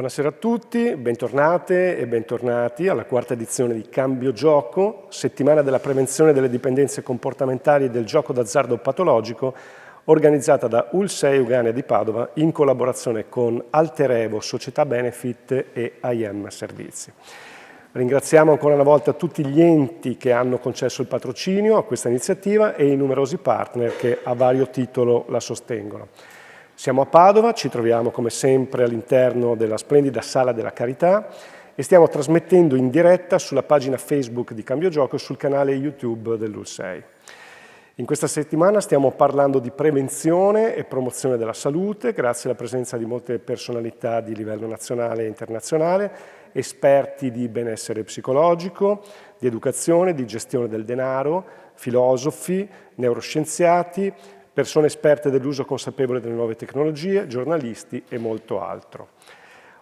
Buonasera a tutti, bentornate e bentornati alla quarta edizione di Cambio Gioco, settimana della prevenzione delle dipendenze comportamentali e del gioco d'azzardo patologico, organizzata da UL6 Euganea di Padova in collaborazione con Alterevo, Società Benefit e IM Servizi. Ringraziamo ancora una volta tutti gli enti che hanno concesso il patrocinio a questa iniziativa e i numerosi partner che a vario titolo la sostengono. Siamo a Padova, ci troviamo come sempre all'interno della splendida Sala della Carità e stiamo trasmettendo in diretta sulla pagina Facebook di Cambio Gioco e sul canale YouTube dell'UL6. In questa settimana stiamo parlando di prevenzione e promozione della salute, grazie alla presenza di molte personalità di livello nazionale e internazionale, esperti di benessere psicologico, di educazione, di gestione del denaro, filosofi, neuroscienziati, persone esperte dell'uso consapevole delle nuove tecnologie, giornalisti e molto altro.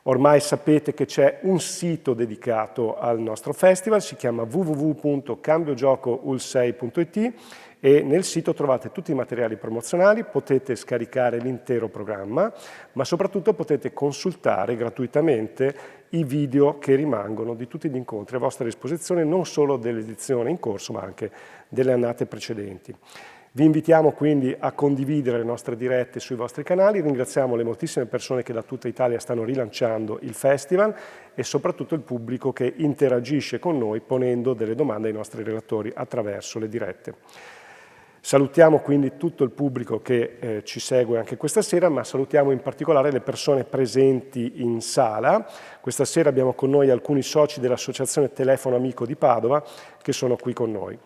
Ormai sapete che c'è un sito dedicato al nostro festival, si chiama www.cambiogiocol6.it e nel sito trovate tutti i materiali promozionali, potete scaricare l'intero programma, ma soprattutto potete consultare gratuitamente i video che rimangono di tutti gli incontri a vostra disposizione, non solo dell'edizione in corso, ma anche delle annate precedenti. Vi invitiamo quindi a condividere le nostre dirette sui vostri canali, ringraziamo le moltissime persone che da tutta Italia stanno rilanciando il festival e soprattutto il pubblico che interagisce con noi ponendo delle domande ai nostri relatori attraverso le dirette. Salutiamo quindi tutto il pubblico che ci segue anche questa sera, ma salutiamo in particolare le persone presenti in sala. Questa sera abbiamo con noi alcuni soci dell'Associazione Telefono Amico di Padova che sono qui con noi.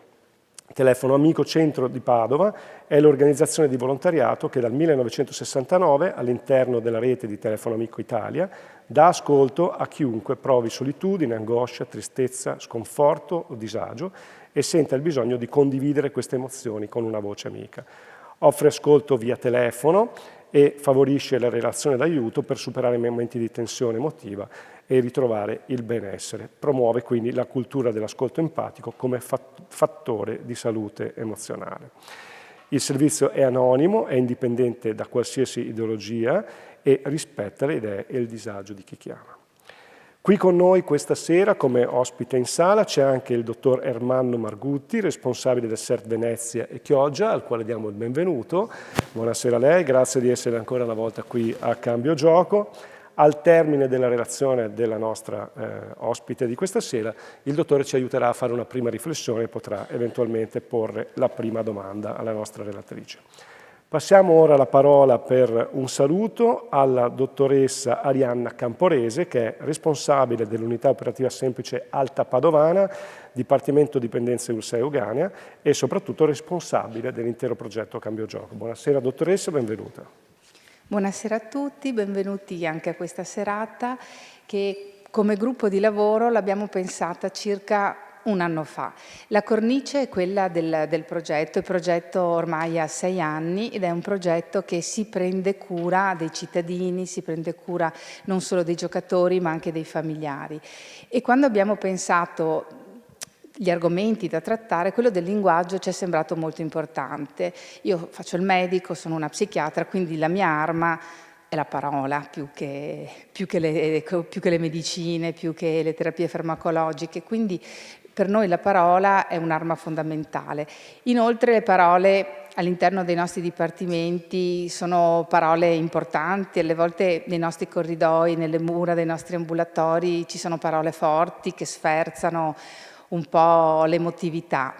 Telefono Amico Centro di Padova è l'organizzazione di volontariato che dal 1969 all'interno della rete di Telefono Amico Italia dà ascolto a chiunque provi solitudine, angoscia, tristezza, sconforto o disagio e senta il bisogno di condividere queste emozioni con una voce amica. Offre ascolto via telefono e favorisce la relazione d'aiuto per superare i momenti di tensione emotiva e ritrovare il benessere. Promuove quindi la cultura dell'ascolto empatico come fattore di salute emozionale. Il servizio è anonimo, è indipendente da qualsiasi ideologia e rispetta le idee e il disagio di chi chiama. Qui con noi questa sera, come ospite in sala, c'è anche il dottor Ermanno Margutti, responsabile del CERT Venezia e Chioggia, al quale diamo il benvenuto. Buonasera a lei, grazie di essere ancora una volta qui a Cambio Gioco. Al termine della relazione della nostra ospite di questa sera, il dottore ci aiuterà a fare una prima riflessione e potrà eventualmente porre la prima domanda alla nostra relatrice. Passiamo ora la parola per un saluto alla dottoressa Arianna Camporese, che è responsabile dell'unità operativa semplice Alta Padovana, Dipartimento Dipendenze UL6 Euganea e soprattutto responsabile dell'intero progetto Cambio Gioco. Buonasera dottoressa, benvenuta. Buonasera a tutti, benvenuti anche a questa serata che come gruppo di lavoro l'abbiamo pensata circa un anno fa. La cornice è quella del progetto, il progetto ormai ha 6 anni ed è un progetto che si prende cura dei cittadini, si prende cura non solo dei giocatori ma anche dei familiari. E quando abbiamo pensato gli argomenti da trattare, quello del linguaggio ci è sembrato molto importante. Io faccio il medico, sono una psichiatra, quindi la mia arma è la parola, più che le medicine, più che le terapie farmacologiche, quindi per noi la parola è un'arma fondamentale. Inoltre le parole all'interno dei nostri dipartimenti sono parole importanti, alle volte nei nostri corridoi, nelle mura dei nostri ambulatori ci sono parole forti che sferzano un po' l'emotività.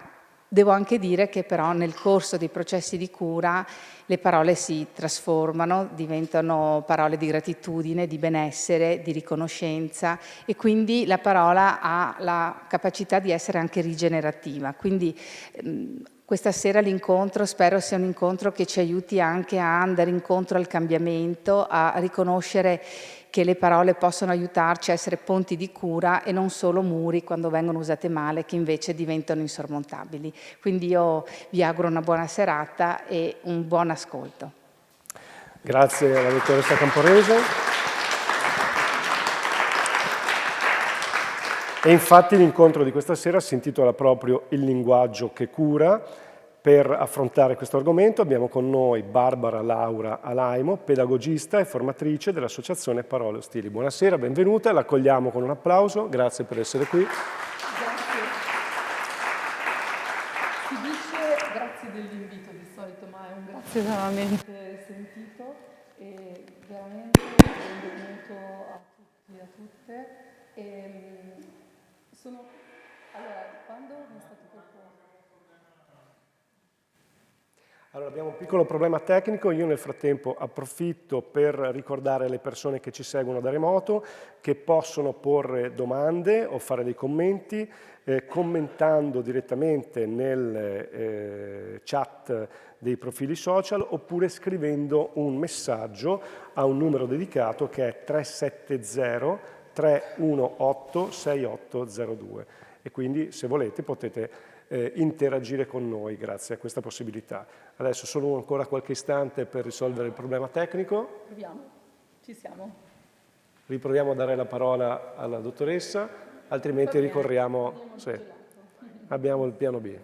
Devo anche dire che però nel corso dei processi di cura le parole si trasformano, diventano parole di gratitudine, di benessere, di riconoscenza e quindi la parola ha la capacità di essere anche rigenerativa. Quindi questa sera l'incontro spero sia un incontro che ci aiuti anche a andare incontro al cambiamento, a riconoscere che le parole possono aiutarci a essere ponti di cura e non solo muri quando vengono usate male, che invece diventano insormontabili. Quindi io vi auguro una buona serata e un buon ascolto. Grazie alla dottoressa Camporese. E infatti l'incontro di questa sera si intitola proprio Il linguaggio che cura Per affrontare questo argomento abbiamo con noi Barbara Laura Alaimo, pedagogista e formatrice dell'Associazione Parole Ostili. Buonasera, benvenuta, la accogliamo con un applauso, grazie per essere qui. Grazie. Si dice grazie dell'invito di solito, ma è un grazie veramente sentito e veramente benvenuto a tutti e a tutte. Allora, quando mi è stato proposto? Allora, abbiamo un piccolo problema tecnico, io nel frattempo approfitto per ricordare alle persone che ci seguono da remoto che possono porre domande o fare dei commenti commentando direttamente nel chat dei profili social oppure scrivendo un messaggio a un numero dedicato che è 370 318 6802 e quindi se volete potete interagire con noi grazie a questa possibilità. Adesso solo ancora qualche istante per risolvere il problema tecnico. Proviamo, ci siamo. Riproviamo a dare la parola alla dottoressa, altrimenti ricorriamo... Sì, abbiamo il piano B.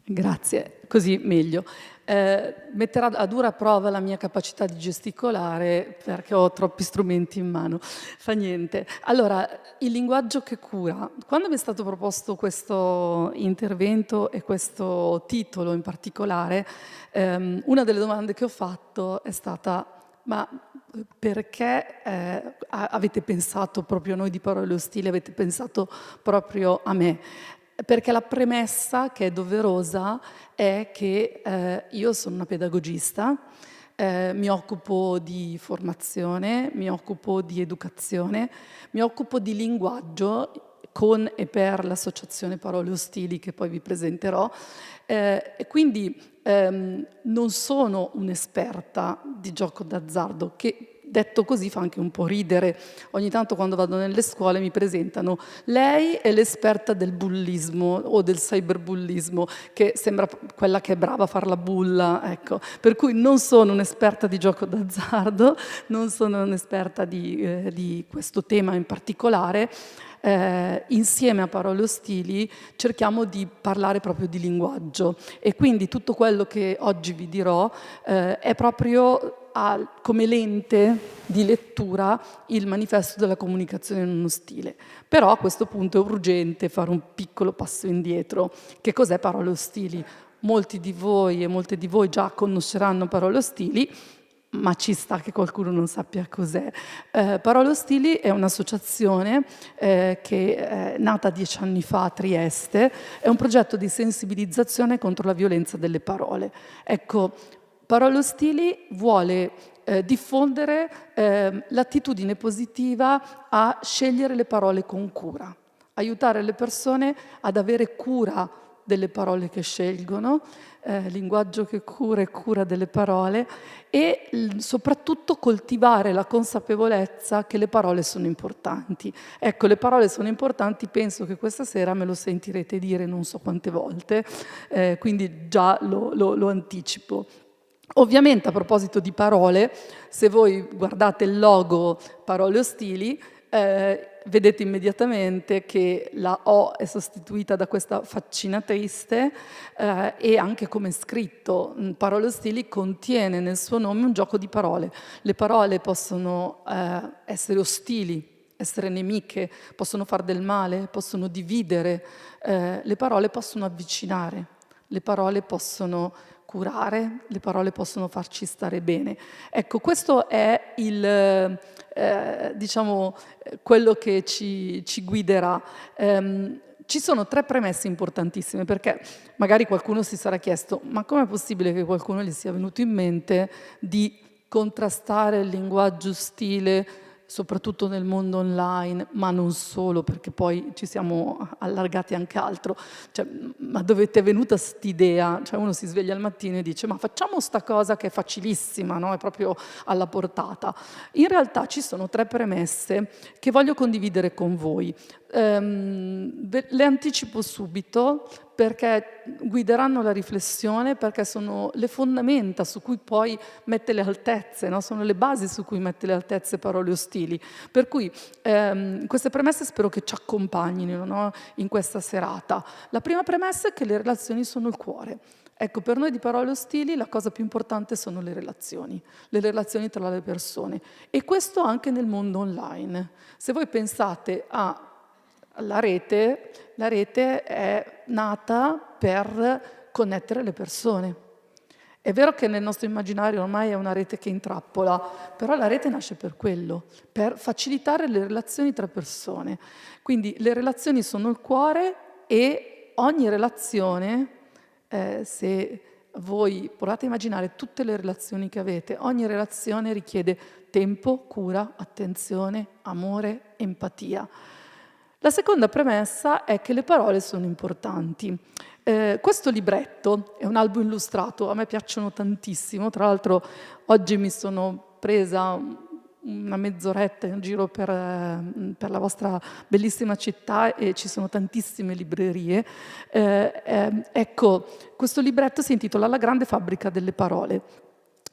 Grazie, così meglio. Metterà a dura prova la mia capacità di gesticolare perché ho troppi strumenti in mano. Fa niente. Allora, il linguaggio che cura. Quando mi è stato proposto questo intervento e questo titolo in particolare, una delle domande che ho fatto è stata: ma perché avete pensato proprio a noi di Parole Ostili, avete pensato proprio a me? Perché la premessa, che è doverosa, è che io sono una pedagogista, mi occupo di formazione, mi occupo di educazione, mi occupo di linguaggio con e per l'associazione Parole Ostili, che poi vi presenterò, e quindi non sono un'esperta di gioco d'azzardo, che detto così fa anche un po' ridere. Ogni tanto quando vado nelle scuole mi presentano: lei è l'esperta del bullismo o del cyberbullismo, che sembra quella che è brava a far la bulla, ecco. Per cui non sono un'esperta di gioco d'azzardo, non sono un'esperta di questo tema in particolare. Insieme a Parole Ostili cerchiamo di parlare proprio di linguaggio e quindi tutto quello che oggi vi dirò è proprio come lente di lettura il manifesto della comunicazione in uno stile. Però a questo punto è urgente fare un piccolo passo indietro. Che cos'è Parole Ostili? Molti di voi e molte di voi già conosceranno Parole Ostili, ma ci sta che qualcuno non sappia cos'è. Parole Ostili è un'associazione che è nata 10 anni fa a Trieste, è un progetto di sensibilizzazione contro la violenza delle parole. Ecco, Parole Ostili vuole diffondere l'attitudine positiva a scegliere le parole con cura, aiutare le persone ad avere cura delle parole che scelgono, linguaggio che cura e cura delle parole, e soprattutto coltivare la consapevolezza che le parole sono importanti. Ecco, le parole sono importanti, penso che questa sera me lo sentirete dire non so quante volte, quindi già lo anticipo. Ovviamente, a proposito di parole, se voi guardate il logo Parole Ostili, vedete immediatamente che la O è sostituita da questa faccina triste e anche come è scritto Parole Ostili contiene nel suo nome un gioco di parole. Le parole possono essere ostili, essere nemiche, possono far del male, possono dividere, le parole possono avvicinare, le parole possono curare, le parole possono farci stare bene. Ecco, questo è diciamo, quello che ci guiderà. Ci sono 3 premesse importantissime, perché magari qualcuno si sarà chiesto: ma com'è possibile che qualcuno gli sia venuto in mente di contrastare il linguaggio ostile, soprattutto nel mondo online, ma non solo, perché poi ci siamo allargati anche altro. Cioè, ma dove ti è venuta st'idea? Cioè, uno si sveglia al mattino e dice: ma facciamo sta cosa che è facilissima, no? È proprio alla portata. In realtà ci sono 3 premesse che voglio condividere con voi. Le anticipo subito perché guideranno la riflessione, perché sono le fondamenta su cui poi mette le altezze, no? Sono le basi su cui mette le altezze Parole ostili. Per cui queste premesse spero che ci accompagnino, no? In questa serata. La prima premessa è che le relazioni sono il cuore. Ecco, per noi di Parole ostili la cosa più importante sono le relazioni tra le persone. E questo anche nel mondo online. Se voi pensate alla rete, la rete è nata per connettere le persone. È vero che nel nostro immaginario ormai è una rete che intrappola, però la rete nasce per quello, per facilitare le relazioni tra persone. Quindi le relazioni sono il cuore e ogni relazione, se voi provate a immaginare tutte le relazioni che avete, ogni relazione richiede tempo, cura, attenzione, amore, empatia. La seconda premessa è che le parole sono importanti. Questo libretto è un albo illustrato, a me piacciono tantissimo, tra l'altro oggi mi sono presa una mezz'oretta in giro per la vostra bellissima città e ci sono tantissime librerie. Ecco, questo libretto si intitola La grande fabbrica delle parole.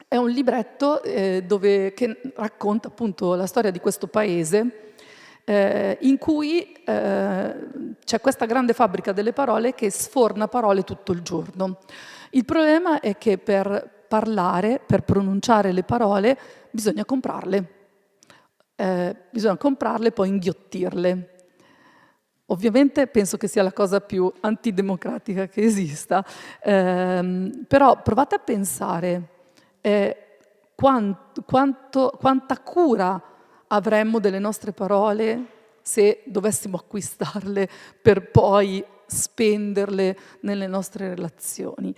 È un libretto che racconta appunto la storia di questo paese in cui c'è questa grande fabbrica delle parole che sforna parole tutto il giorno. Il problema è che per parlare, per pronunciare le parole, bisogna comprarle. Bisogna comprarle e poi inghiottirle. Ovviamente penso che sia la cosa più antidemocratica che esista, però provate a pensare quanta cura avremmo delle nostre parole se dovessimo acquistarle per poi spenderle nelle nostre relazioni.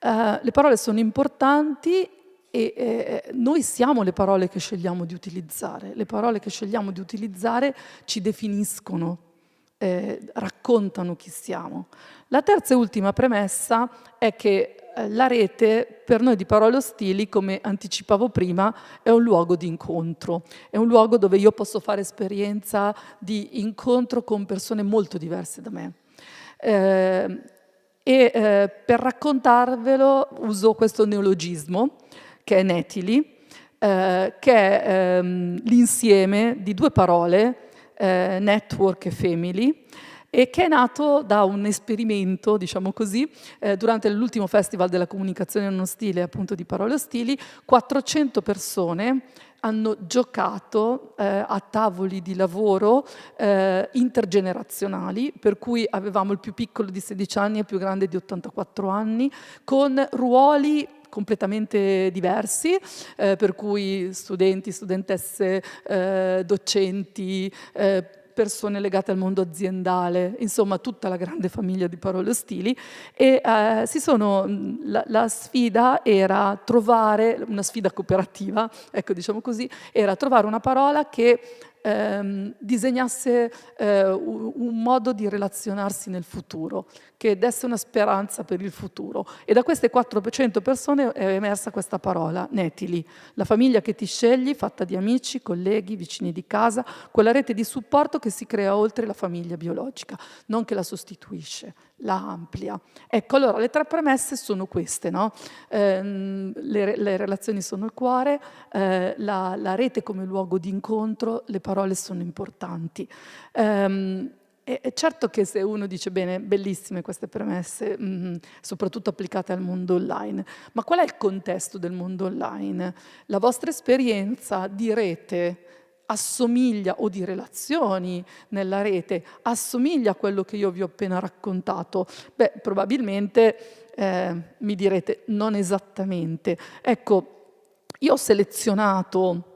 Le parole sono importanti e noi siamo le parole che scegliamo di utilizzare. Le parole che scegliamo di utilizzare ci definiscono, raccontano chi siamo. La terza e ultima premessa è che la rete, per noi di Parole ostili, come anticipavo prima, è un luogo di incontro, è un luogo dove io posso fare esperienza di incontro con persone molto diverse da me. Per raccontarvelo uso questo neologismo, che è netili, che è l'insieme di due parole, network e family, e che è nato da un esperimento, diciamo così, durante l'ultimo Festival della comunicazione non ostile, appunto di Parole ostili. 400 persone hanno giocato a tavoli di lavoro intergenerazionali, per cui avevamo il più piccolo di 16 anni e il più grande di 84 anni, con ruoli completamente diversi, per cui studenti, studentesse, docenti, persone legate al mondo aziendale, insomma tutta la grande famiglia di Parole ostili. E la sfida era trovare, una sfida cooperativa, ecco, diciamo così, era trovare una parola che disegnasse un modo di relazionarsi nel futuro, che desse una speranza per il futuro. E da queste 400 persone è emersa questa parola, netili, la famiglia che ti scegli, fatta di amici, colleghi, vicini di casa, quella rete di supporto che si crea oltre la famiglia biologica, non che la sostituisce, la amplia. Ecco, allora le tre premesse sono queste, no? Le relazioni sono il cuore, la rete come luogo di incontro, le parole sono importanti. È certo che se uno dice bene, bellissime queste premesse, soprattutto applicate al mondo online, ma qual è il contesto del mondo online? La vostra esperienza di rete assomiglia, o di relazioni nella rete, assomiglia a quello che io vi ho appena raccontato? Beh, probabilmente mi direte non esattamente. Ecco, io ho selezionato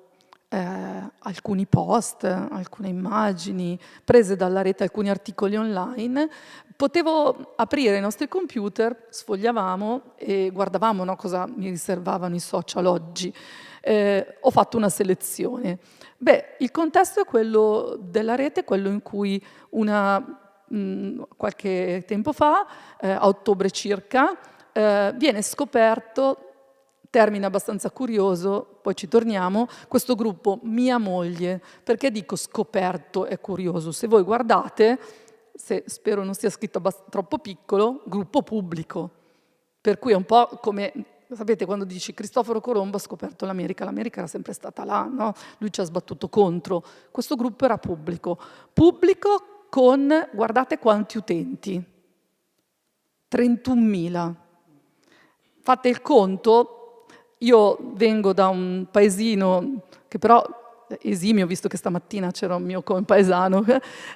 alcuni post, alcune immagini prese dalla rete, alcuni articoli online. Potevo aprire i nostri computer, sfogliavamo e guardavamo, no, cosa mi riservavano i social oggi. Ho fatto una selezione. Beh, il contesto è quello della rete, quello in cui qualche tempo fa, a ottobre circa, viene scoperto, termine abbastanza curioso, poi ci torniamo, questo gruppo Mia Moglie. Perché dico scoperto è curioso? Se voi guardate, se spero non sia scritto troppo piccolo, gruppo pubblico. Per cui è un po' come, sapete, quando dici Cristoforo Colombo ha scoperto l'America era sempre stata là, no? Lui ci ha sbattuto contro. Questo gruppo era pubblico. Pubblico con, guardate quanti utenti, 31.000. Fate il conto, io vengo da un paesino che però esimio, visto che stamattina c'era un mio compaesano,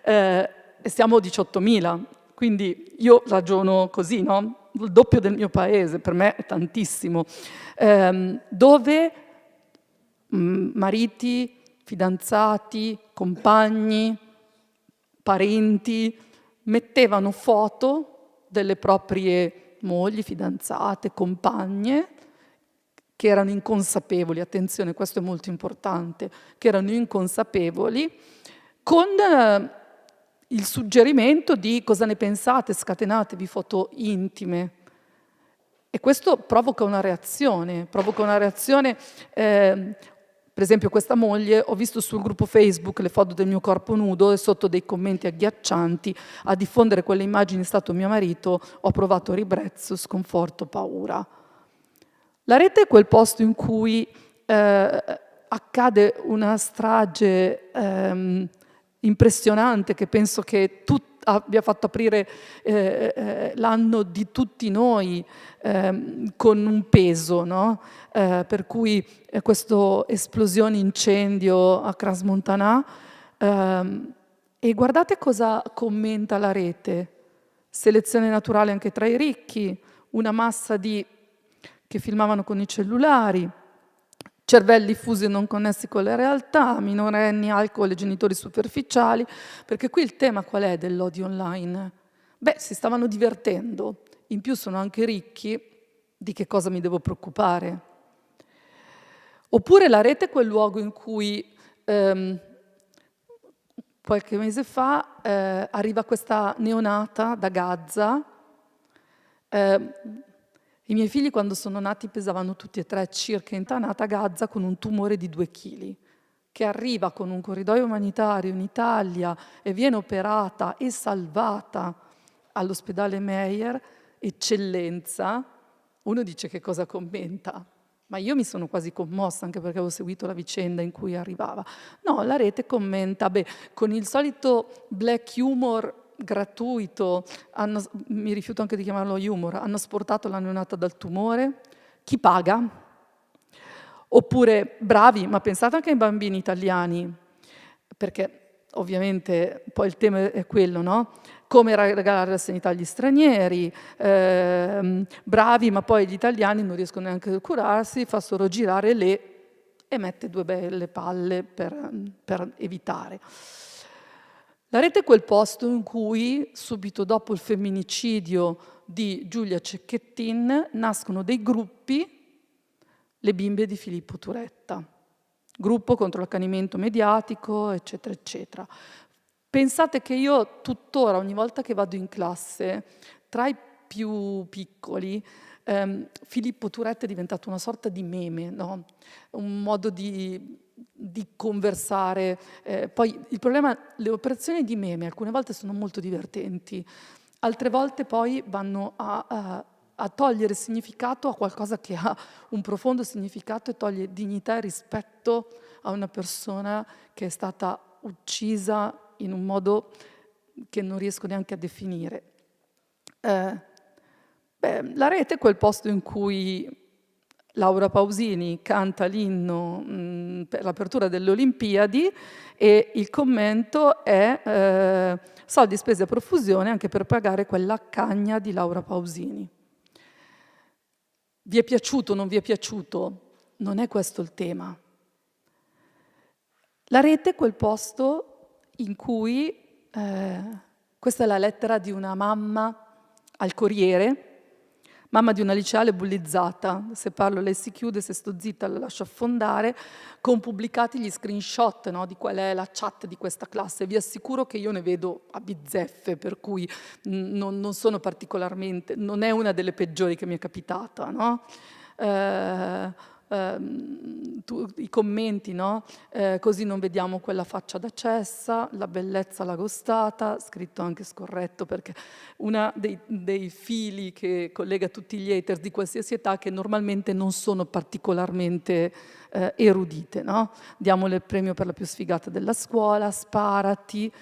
e siamo 18.000, quindi io ragiono così, no? Il doppio del mio paese, per me è tantissimo, dove mariti, fidanzati, compagni, parenti mettevano foto delle proprie mogli, fidanzate, compagne, che erano inconsapevoli, attenzione, questo è molto importante, che erano inconsapevoli, con il suggerimento di cosa ne pensate, scatenatevi foto intime. E questo provoca una reazione, per esempio questa moglie, ho visto sul gruppo Facebook le foto del mio corpo nudo e sotto dei commenti agghiaccianti a diffondere quelle immagini è stato mio marito, ho provato ribrezzo, sconforto, paura. La rete è quel posto in cui accade una strage impressionante che penso che abbia fatto aprire l'anno di tutti noi con un peso, no? Per cui questa esplosione incendio a Crans-Montana e guardate cosa commenta la rete: selezione naturale anche tra i ricchi, una massa che filmavano con i cellulari, cervelli fusi e non connessi con la realtà, minorenni, alcol e genitori superficiali, perché qui il tema qual è dell'odio online? Beh, si stavano divertendo, in più sono anche ricchi, di che cosa mi devo preoccupare? Oppure la rete è quel luogo in cui qualche mese fa arriva questa neonata da Gaza. I miei figli quando sono nati pesavano tutti e tre circa, è nata a Gaza con un tumore di 2 chili, che arriva con un corridoio umanitario in Italia e viene operata e salvata all'ospedale Meyer, eccellenza. Uno dice che cosa commenta, ma io mi sono quasi commossa anche perché avevo seguito la vicenda in cui arrivava. No, la rete commenta, con il solito black humor gratuito, mi rifiuto anche di chiamarlo humor, hanno asportato la neonata dal tumore, chi paga? Oppure bravi, ma pensate anche ai bambini italiani, perché ovviamente poi il tema è quello, no? Come regalare la sanità agli stranieri, bravi, ma poi gli italiani non riescono neanche a curarsi, fa solo girare e mette 2 belle palle per evitare. La rete è quel posto in cui, subito dopo il femminicidio di Giulia Cecchettin, nascono dei gruppi, le bimbe di Filippo Turetta, gruppo contro l'accanimento mediatico, eccetera, eccetera. Pensate che io tuttora, ogni volta che vado in classe, tra i più piccoli, Filippo Turetta è diventato una sorta di meme, no? Un modo di conversare. Poi il problema, le operazioni di meme alcune volte sono molto divertenti, altre volte poi vanno a togliere significato a qualcosa che ha un profondo significato e toglie dignità e rispetto a una persona che è stata uccisa in un modo che non riesco neanche a definire. La rete è quel posto in cui Laura Pausini canta l'inno per l'apertura delle Olimpiadi e il commento è soldi spesi a profusione anche per pagare quella cagna di Laura Pausini. Vi è piaciuto o non vi è piaciuto? Non è questo il tema. La rete è quel posto in cui, questa è la lettera di una mamma al Corriere, mamma di una liceale bullizzata, se parlo lei si chiude, se sto zitta la lascio affondare, con pubblicati gli screenshot, no, di qual è la chat di questa classe. Vi assicuro che io ne vedo a bizzeffe, per cui non sono particolarmente, non è una delle peggiori che mi è capitata, no? i commenti, no? Così non vediamo quella faccia da cessa, la bellezza l'agostata, scritto anche scorretto perché uno dei fili che collega tutti gli haters di qualsiasi età che normalmente non sono particolarmente erudite, no? Diamole il premio per la più sfigata della scuola, sparati,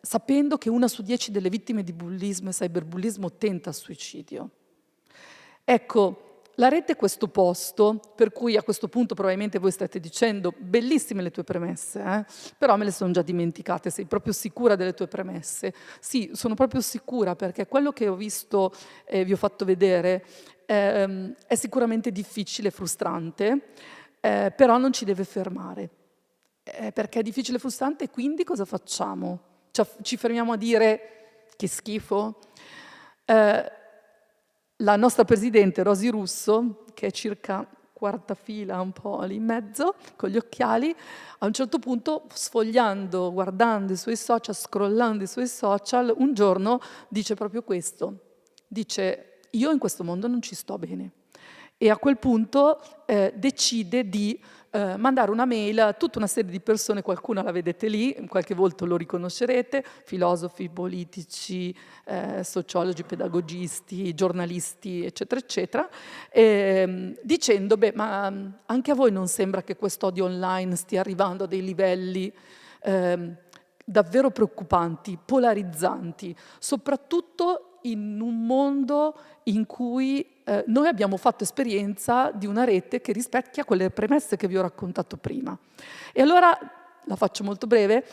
sapendo che 1 su 10 delle vittime di bullismo e cyberbullismo tenta il suicidio. Ecco, la rete è questo posto, per cui a questo punto probabilmente voi state dicendo bellissime le tue premesse, però me le sono già dimenticate, sei proprio sicura delle tue premesse? Sì, sono proprio sicura perché quello che ho visto e vi ho fatto vedere è sicuramente difficile e frustrante, però non ci deve fermare. Perché è difficile e frustrante e quindi cosa facciamo? Ci fermiamo a dire che schifo? La nostra presidente Rosy Russo, che è circa quarta fila, un po' lì in mezzo, con gli occhiali, a un certo punto, sfogliando, guardando i suoi social, scrollando i suoi social, un giorno dice proprio questo. Dice, io in questo mondo non ci sto bene. E a quel punto decide di mandare una mail a tutta una serie di persone, qualcuna la vedete lì, qualche volta lo riconoscerete, filosofi, politici, sociologi, pedagogisti, giornalisti, eccetera, eccetera, dicendo, beh, ma anche a voi non sembra che quest'odio online stia arrivando a dei livelli davvero preoccupanti, polarizzanti, soprattutto in un mondo in cui noi abbiamo fatto esperienza di una rete che rispecchia quelle premesse che vi ho raccontato prima. E allora, la faccio molto breve,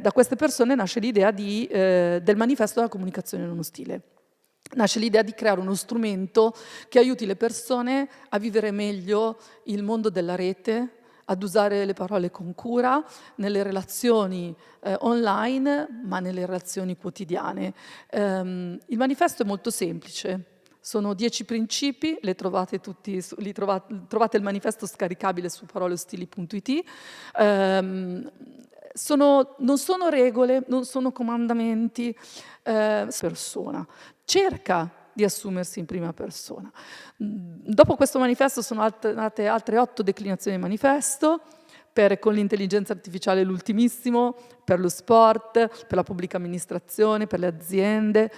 da queste persone nasce l'idea del manifesto della comunicazione non ostile. Nasce l'idea di creare uno strumento che aiuti le persone a vivere meglio il mondo della rete, ad usare le parole con cura nelle relazioni online, ma nelle relazioni quotidiane. Il manifesto è molto semplice. Sono 10 principi, trovate il manifesto scaricabile su paroleostili.it. Non sono regole, non sono comandamenti, persona. Cerca di assumersi in prima persona. Dopo questo manifesto sono nate altre 8 declinazioni di manifesto, con l'intelligenza artificiale l'ultimissimo, per lo sport, per la pubblica amministrazione, per le aziende,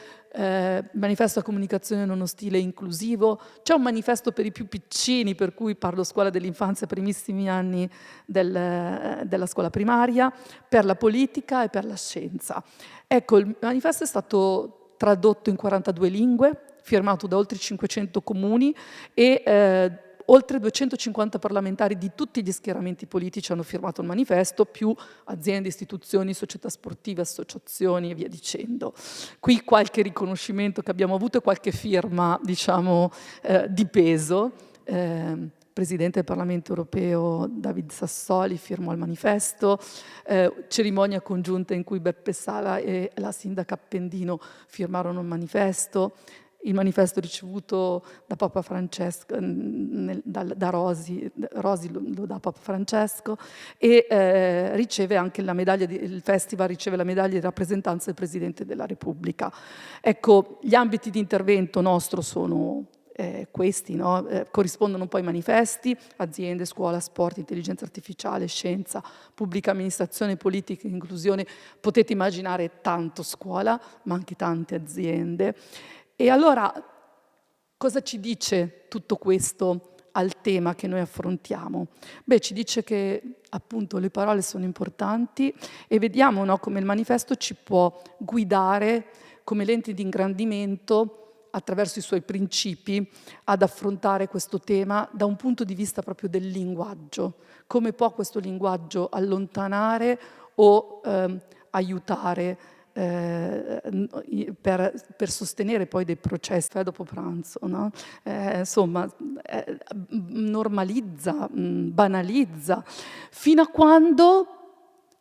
manifesto a comunicazione non ostile e inclusivo, c'è un manifesto per i più piccini, per cui parlo scuola dell'infanzia, primissimi anni della scuola primaria, per la politica e per la scienza. Ecco, il manifesto è stato tradotto in 42 lingue, firmato da oltre 500 comuni e oltre 250 parlamentari di tutti gli schieramenti politici hanno firmato il manifesto, più aziende, istituzioni, società sportive, associazioni e via dicendo. Qui qualche riconoscimento che abbiamo avuto e qualche firma, diciamo, di peso. Presidente del Parlamento europeo David Sassoli firmò il manifesto, cerimonia congiunta in cui Beppe Sala e la sindaca Appendino firmarono il manifesto. Il manifesto ricevuto da Papa Francesco, da Rosy lo dà Papa Francesco e riceve anche la medaglia, il festival riceve la medaglia di rappresentanza del Presidente della Repubblica. Ecco, gli ambiti di intervento nostro sono questi, no? Corrispondono poi ai manifesti, aziende, scuola, sport, intelligenza artificiale, scienza, pubblica amministrazione, politica, inclusione. Potete immaginare tanto scuola, ma anche tante aziende. E allora, cosa ci dice tutto questo al tema che noi affrontiamo? Beh, ci dice che appunto le parole sono importanti e vediamo, no, come il manifesto ci può guidare come lente di ingrandimento attraverso i suoi principi ad affrontare questo tema da un punto di vista proprio del linguaggio. Come può questo linguaggio allontanare o aiutare per sostenere poi dei processi dopo pranzo, no? Insomma, normalizza, banalizza, fino a quando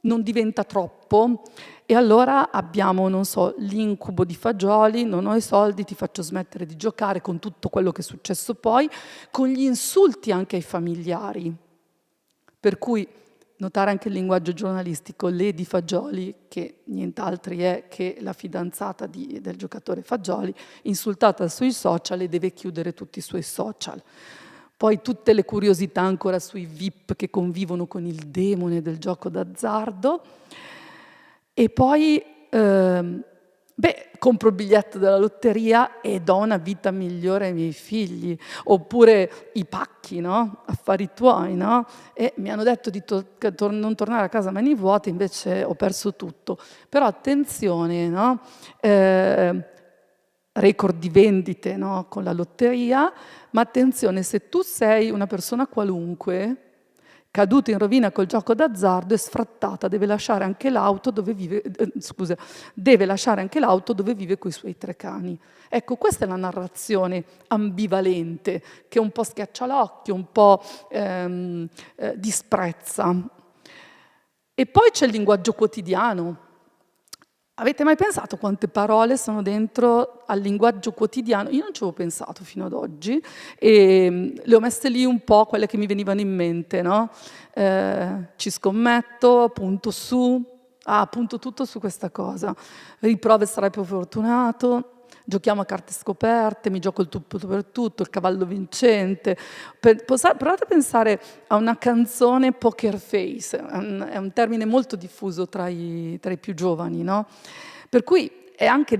non diventa troppo e allora abbiamo, non so, l'incubo di Fagioli, non ho i soldi, ti faccio smettere di giocare, con tutto quello che è successo poi, con gli insulti anche ai familiari. Per cui notare anche il linguaggio giornalistico, Lady Fagioli, che nient'altri è che la fidanzata del giocatore Fagioli, insultata sui social e deve chiudere tutti i suoi social. poi tutte le curiosità ancora sui VIP che convivono con il demone del gioco d'azzardo, e poi compro il biglietto della lotteria e do una vita migliore ai miei figli, oppure i pacchi, no? Affari tuoi, no? E mi hanno detto di non tornare a casa a mani vuote, invece ho perso tutto. Però attenzione, no? Record di vendite, no? Con la lotteria, ma attenzione, se tu sei una persona qualunque, caduta in rovina col gioco d'azzardo e sfrattata, deve lasciare anche l'auto dove vive, deve lasciare anche l'auto dove vive coi suoi 3 cani. Ecco, questa è la narrazione ambivalente, che un po' schiaccia l'occhio, un po' disprezza. E poi c'è il linguaggio quotidiano. Avete mai pensato quante parole sono dentro al linguaggio quotidiano? Io non ci avevo pensato fino ad oggi e le ho messe lì un po' quelle che mi venivano in mente, no? Ci scommetto, punto tutto su questa cosa. Riprova e sarai più fortunato. Giochiamo a carte scoperte, mi gioco il tutto per tutto, il cavallo vincente. Provate a pensare a una canzone poker face, è un termine molto diffuso tra i più giovani, no? Per cui è anche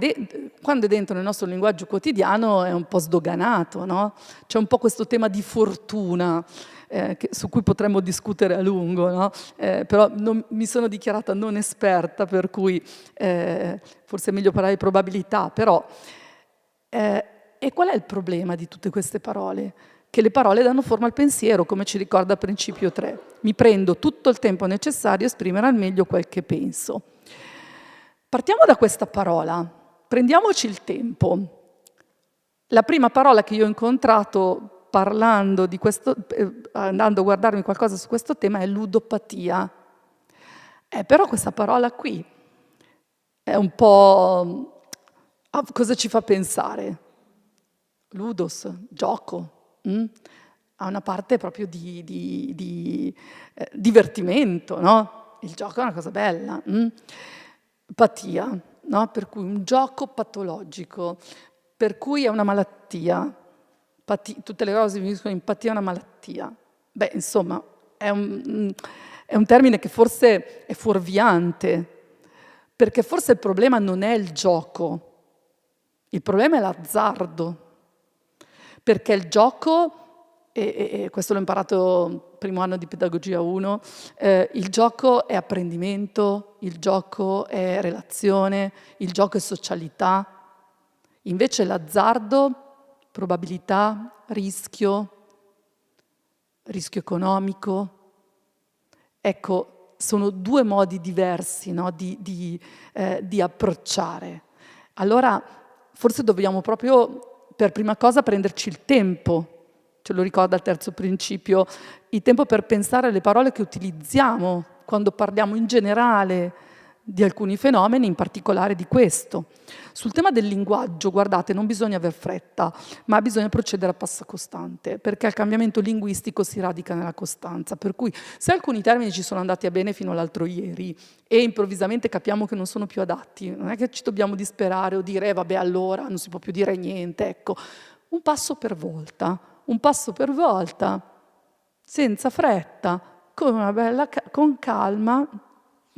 quando è dentro nel nostro linguaggio quotidiano è un po' sdoganato, no? C'è un po' questo tema di fortuna, su cui potremmo discutere a lungo, no? Però mi sono dichiarata non esperta, per cui forse è meglio parlare di probabilità, però e qual è il problema di tutte queste parole? Che le parole danno forma al pensiero, come ci ricorda Principio 3. Mi prendo tutto il tempo necessario a esprimere al meglio quel che penso. Partiamo da questa parola, prendiamoci il tempo. La prima parola che io ho incontrato parlando di questo, andando a guardarmi qualcosa su questo tema, è ludopatia. Però questa parola qui è un po'... cosa ci fa pensare? Ludos, gioco, ha una parte proprio di divertimento, no? Il gioco è una cosa bella. Patia, no? Per cui un gioco patologico, per cui è una malattia. Tutte le cose finiscono in patia, è una malattia. Beh, insomma, è un termine che forse è fuorviante, perché forse il problema non è il gioco, il problema è l'azzardo, perché il gioco, e questo l'ho imparato primo anno di pedagogia 1, il gioco è apprendimento, il gioco è relazione, il gioco è socialità. Invece l'azzardo, probabilità, rischio economico. Ecco, sono 2 modi diversi, no, di approcciare. Allora, forse dobbiamo proprio, per prima cosa, prenderci il tempo, ce lo ricorda il terzo principio, il tempo per pensare alle parole che utilizziamo quando parliamo in generale di alcuni fenomeni, in particolare di questo. Sul tema del linguaggio, guardate, non bisogna aver fretta, ma bisogna procedere a passo costante, perché il cambiamento linguistico si radica nella costanza. Per cui se alcuni termini ci sono andati a bene fino all'altro ieri e improvvisamente capiamo che non sono più adatti, non è che ci dobbiamo disperare o dire vabbè allora non si può più dire niente, ecco. Un passo per volta, senza fretta, con calma,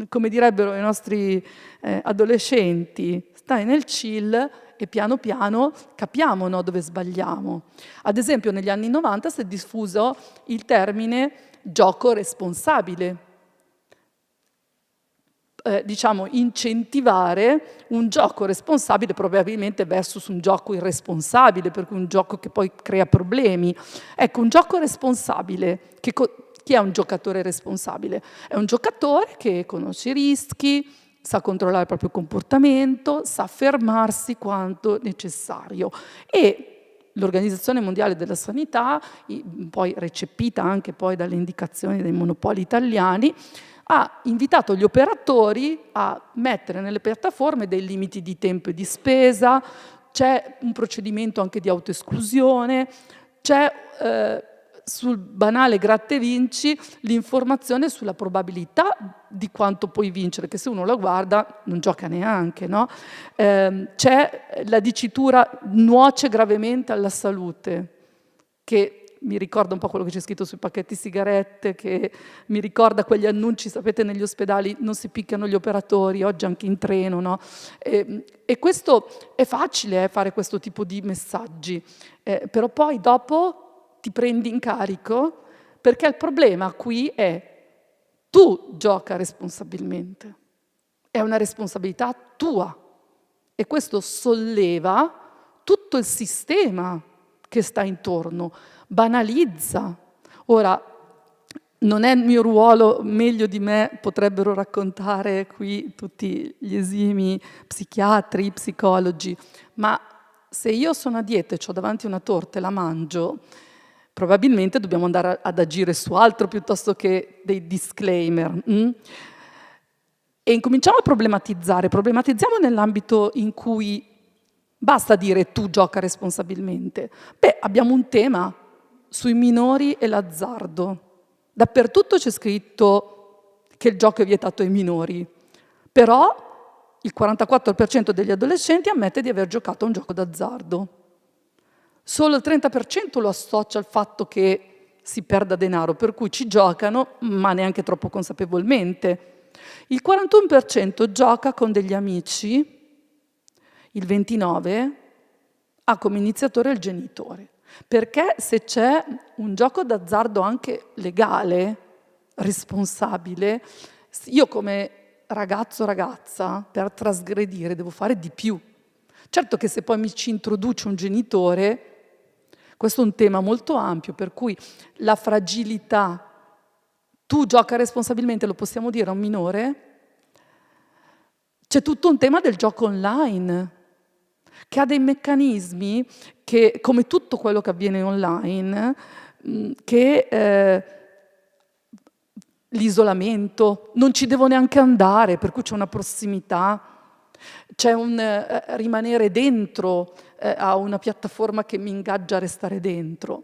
come direbbero i nostri adolescenti, stai nel chill e piano piano capiamo, no, dove sbagliamo. Ad esempio negli anni 90 si è diffuso il termine gioco responsabile. Incentivare un gioco responsabile probabilmente versus un gioco irresponsabile, per cui un gioco che poi crea problemi. Ecco, un gioco responsabile, chi è un giocatore responsabile? È un giocatore che conosce i rischi, sa controllare il proprio comportamento, sa fermarsi quanto necessario. E l'Organizzazione Mondiale della Sanità, poi recepita anche poi dalle indicazioni dei monopoli italiani, ha invitato gli operatori a mettere nelle piattaforme dei limiti di tempo e di spesa, c'è un procedimento anche di autoesclusione, c'è sul banale gratta e vinci l'informazione sulla probabilità di quanto puoi vincere, che se uno la guarda non gioca neanche, no? C'è la dicitura nuoce gravemente alla salute, che mi ricorda un po' quello che c'è scritto sui pacchetti sigarette, che mi ricorda quegli annunci, sapete, negli ospedali non si picchiano gli operatori, oggi anche in treno, no? E questo è facile, fare questo tipo di messaggi, però poi dopo ti prendi in carico, perché il problema qui è tu gioca responsabilmente, è una responsabilità tua e questo solleva tutto il sistema che sta intorno, banalizza. Ora, non è il mio ruolo, meglio di me potrebbero raccontare qui tutti gli esimi psichiatri, psicologi, ma se io sono a dieta e ho davanti una torta e la mangio, probabilmente dobbiamo andare ad agire su altro piuttosto che dei disclaimer. E incominciamo a problematizziamo nell'ambito in cui basta dire tu gioca responsabilmente. Beh, abbiamo un tema sui minori e l'azzardo. Dappertutto c'è scritto che il gioco è vietato ai minori, però il 44% degli adolescenti ammette di aver giocato a un gioco d'azzardo. Solo il 30% lo associa al fatto che si perda denaro, per cui ci giocano, ma neanche troppo consapevolmente. Il 41% gioca con degli amici, il 29% ha come iniziatore il genitore. Perché se c'è un gioco d'azzardo anche legale, responsabile, io come ragazzo o ragazza per trasgredire devo fare di più. Certo che se poi mi ci introduce un genitore, questo è un tema molto ampio, per cui la fragilità, tu gioca responsabilmente, lo possiamo dire a un minore? C'è tutto un tema del gioco online, che ha dei meccanismi che, come tutto quello che avviene online, che l'isolamento, non ci devo neanche andare, per cui c'è una prossimità, c'è un rimanere dentro a una piattaforma che mi ingaggia a restare dentro.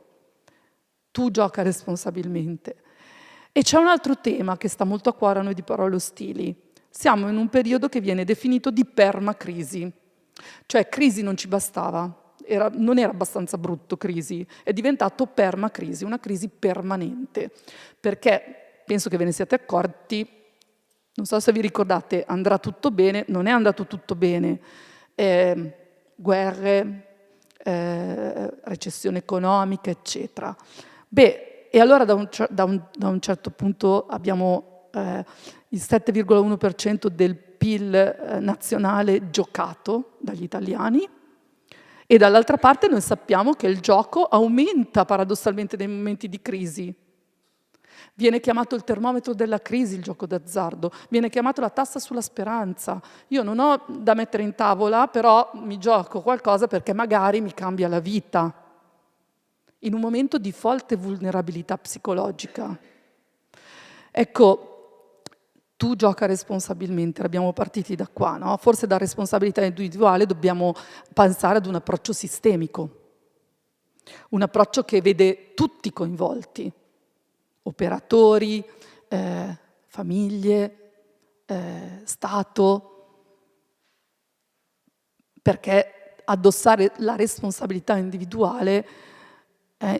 Tu gioca responsabilmente. E c'è un altro tema che sta molto a cuore a noi di Parole Ostili. Siamo in un periodo che viene definito di permacrisi. Cioè crisi non ci bastava, non era abbastanza brutto crisi, è diventato permacrisi, una crisi permanente, perché penso che ve ne siate accorti, non so se vi ricordate, andrà tutto bene, non è andato tutto bene, guerre, recessione economica, eccetera. Beh, e allora da un certo punto abbiamo il 7,1% del PIL nazionale giocato dagli italiani e dall'altra parte noi sappiamo che il gioco aumenta paradossalmente nei momenti di crisi. Viene chiamato il termometro della crisi il gioco d'azzardo, viene chiamato la tassa sulla speranza. Io non ho da mettere in tavola, però mi gioco qualcosa perché magari mi cambia la vita in un momento di forte vulnerabilità psicologica. Ecco, tu gioca responsabilmente, abbiamo partiti da qua, no? Forse da responsabilità individuale dobbiamo pensare ad un approccio sistemico, un approccio che vede tutti coinvolti, operatori, famiglie, Stato, perché addossare la responsabilità individuale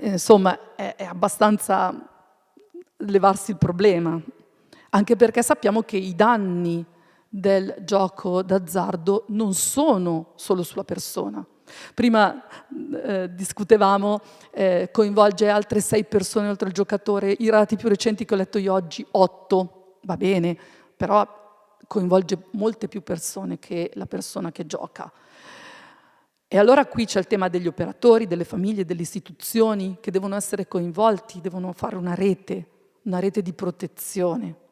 insomma è abbastanza levarsi il problema. Anche perché sappiamo che i danni del gioco d'azzardo non sono solo sulla persona. Prima discutevamo, coinvolge altre 6 persone oltre al giocatore, i dati più recenti che ho letto io oggi, 8, va bene, però coinvolge molte più persone che la persona che gioca. E allora qui c'è il tema degli operatori, delle famiglie, delle istituzioni che devono essere coinvolti, devono fare una rete di protezione.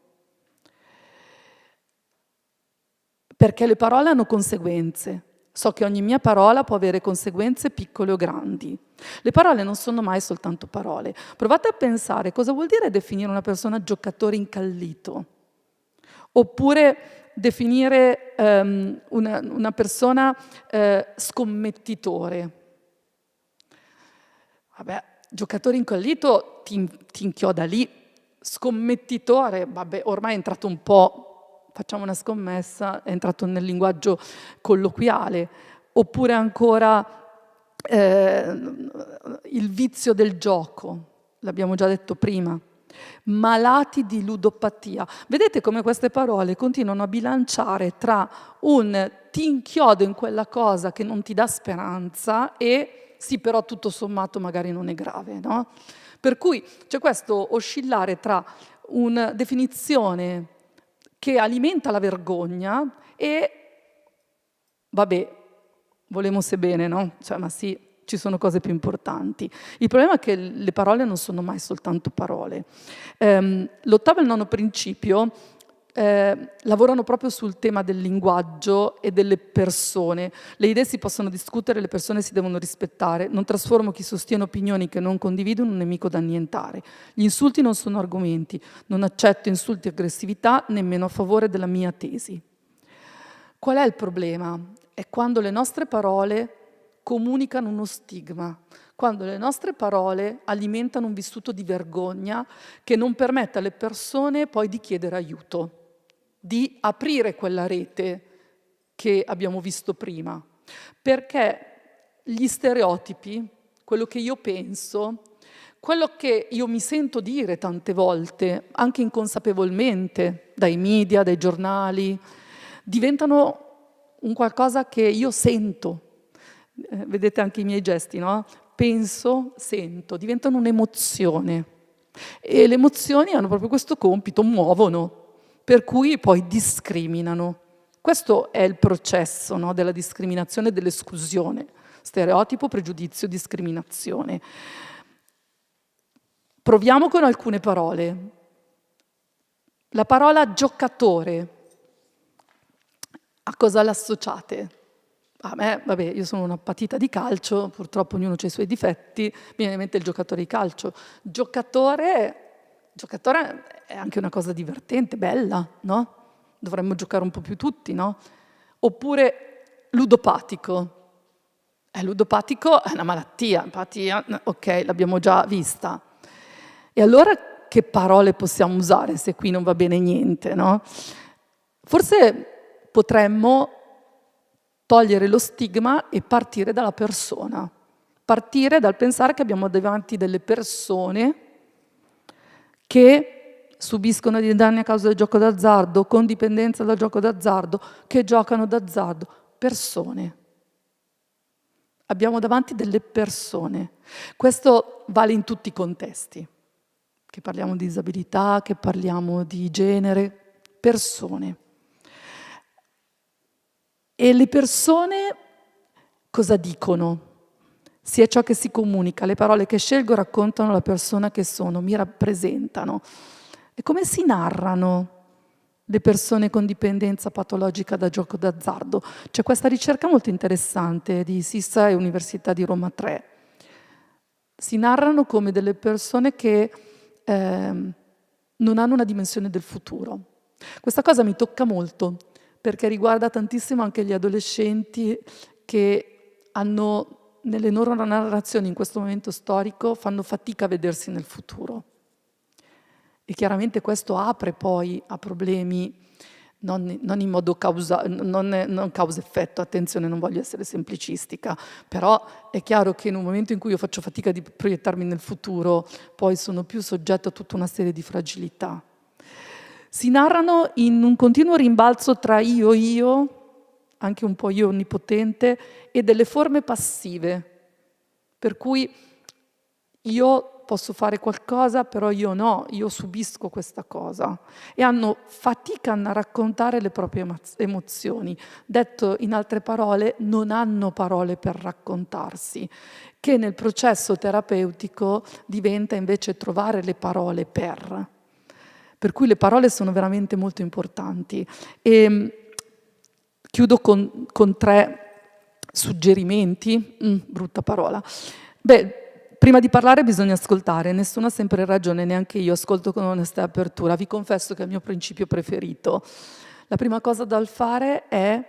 Perché le parole hanno conseguenze. So che ogni mia parola può avere conseguenze piccole o grandi. Le parole non sono mai soltanto parole. Provate a pensare cosa vuol dire definire una persona giocatore incallito. Oppure definire una persona scommettitore. Vabbè, giocatore incallito ti inchioda lì. Scommettitore, vabbè, ormai è entrato un po'. Facciamo una scommessa, è entrato nel linguaggio colloquiale, oppure ancora il vizio del gioco, l'abbiamo già detto prima, malati di ludopatia. Vedete come queste parole continuano a bilanciare tra un ti inchiodo in quella cosa che non ti dà speranza e sì, però tutto sommato magari non è grave, no? Per cui c'è questo oscillare tra una definizione che alimenta la vergogna e, vabbè, volemo bene, no? Cioè, ma sì, ci sono cose più importanti. Il problema è che le parole non sono mai soltanto parole. L'ottavo e il nono principio lavorano proprio sul tema del linguaggio e delle persone. Le idee si possono discutere, le persone si devono rispettare. Non trasformo chi sostiene opinioni che non condivido in un nemico da annientare. Gli insulti non sono argomenti. Non accetto insulti e aggressività nemmeno a favore della mia tesi. Qual è il problema? È quando le nostre parole comunicano uno stigma, quando le nostre parole alimentano un vissuto di vergogna che non permette alle persone poi di chiedere aiuto, di aprire quella rete che abbiamo visto prima. Perché gli stereotipi, quello che io penso, quello che io mi sento dire tante volte, anche inconsapevolmente, dai media, dai giornali, diventano un qualcosa che io sento. Vedete anche i miei gesti, no? Penso, sento, diventano un'emozione. E le emozioni hanno proprio questo compito, muovono, per cui poi discriminano. Questo è il processo, no, della discriminazione e dell'esclusione. Stereotipo, pregiudizio, discriminazione. Proviamo con alcune parole. La parola giocatore. A cosa l'associate? A me, vabbè, io sono una patita di calcio, purtroppo ognuno ha i suoi difetti, mi viene in mente il giocatore di calcio. Giocatore è anche una cosa divertente, bella, no? Dovremmo giocare un po' più tutti, no? Oppure ludopatico. Ludopatico è una malattia, empatia, ok, l'abbiamo già vista. E allora che parole possiamo usare se qui non va bene niente, no? Forse potremmo togliere lo stigma e partire dalla persona, partire dal pensare che abbiamo davanti delle persone che subiscono dei danni a causa del gioco d'azzardo, con dipendenza dal gioco d'azzardo, che giocano d'azzardo. Persone. Abbiamo davanti delle persone. Questo vale in tutti i contesti, che parliamo di disabilità, che parliamo di genere, persone. E le persone cosa dicono? Sia ciò che si comunica, le parole che scelgo raccontano la persona che sono, mi rappresentano. E come si narrano le persone con dipendenza patologica da gioco d'azzardo? C'è questa ricerca molto interessante di Sissa e Università di Roma 3. Si narrano come delle persone che non hanno una dimensione del futuro. Questa cosa mi tocca molto, perché riguarda tantissimo anche gli adolescenti che hanno, nelle loro narrazioni in questo momento storico, fanno fatica a vedersi nel futuro. E chiaramente questo apre poi a problemi non in modo non causa-effetto, attenzione, non voglio essere semplicistica, però è chiaro che in un momento in cui io faccio fatica di proiettarmi nel futuro, poi sono più soggetto a tutta una serie di fragilità. Si narrano in un continuo rimbalzo tra io, anche un po' io onnipotente, e delle forme passive, per cui io posso fare qualcosa, però io no, io subisco questa cosa. E hanno fatica a raccontare le proprie emozioni. Detto in altre parole, non hanno parole per raccontarsi, che nel processo terapeutico diventa invece trovare le parole per. Per cui le parole sono veramente molto importanti. E chiudo con 3 suggerimenti. Brutta parola. Prima di parlare bisogna ascoltare. Nessuno ha sempre ragione, neanche io. Ascolto con onestà e apertura. Vi confesso che è il mio principio preferito. La prima cosa da fare è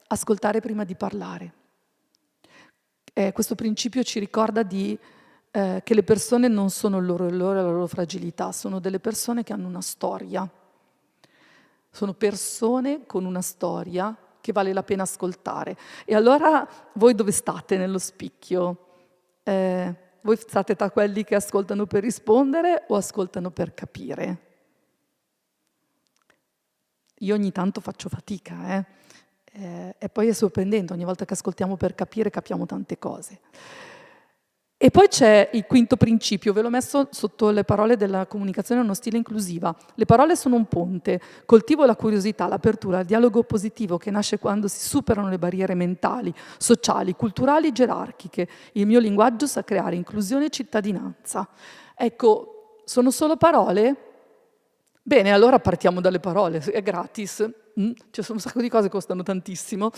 ascoltare prima di parlare. Questo principio ci ricorda che le persone non sono la loro fragilità, sono delle persone che hanno una storia. Sono persone con una storia che vale la pena ascoltare. E allora voi dove state nello spicchio? Voi state tra quelli che ascoltano per rispondere o ascoltano per capire? Io ogni tanto faccio fatica, e poi è sorprendente, ogni volta che ascoltiamo per capire capiamo tante cose. E poi c'è il quinto principio, ve l'ho messo sotto le parole della comunicazione in uno stile inclusiva. Le parole sono un ponte, coltivo la curiosità, l'apertura, il dialogo positivo che nasce quando si superano le barriere mentali, sociali, culturali, gerarchiche. Il mio linguaggio sa creare inclusione e cittadinanza. Ecco, sono solo parole? Bene, allora partiamo dalle parole, è gratis. Ci sono un sacco di cose che costano tantissimo.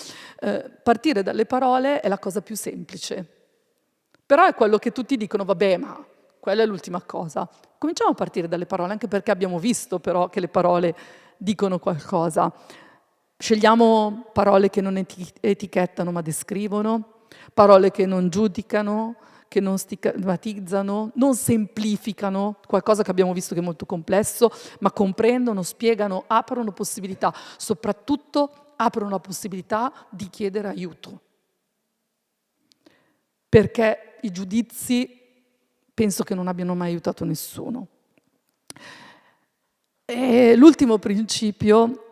Partire dalle parole è la cosa più semplice. Però è quello che tutti dicono, vabbè, ma quella è l'ultima cosa. Cominciamo a partire dalle parole, anche perché abbiamo visto però che le parole dicono qualcosa. Scegliamo parole che non etichettano ma descrivono, parole che non giudicano, che non stigmatizzano, non semplificano, qualcosa che abbiamo visto che è molto complesso, ma comprendono, spiegano, aprono possibilità, soprattutto aprono la possibilità di chiedere aiuto. Perché i giudizi penso che non abbiano mai aiutato nessuno. E l'ultimo principio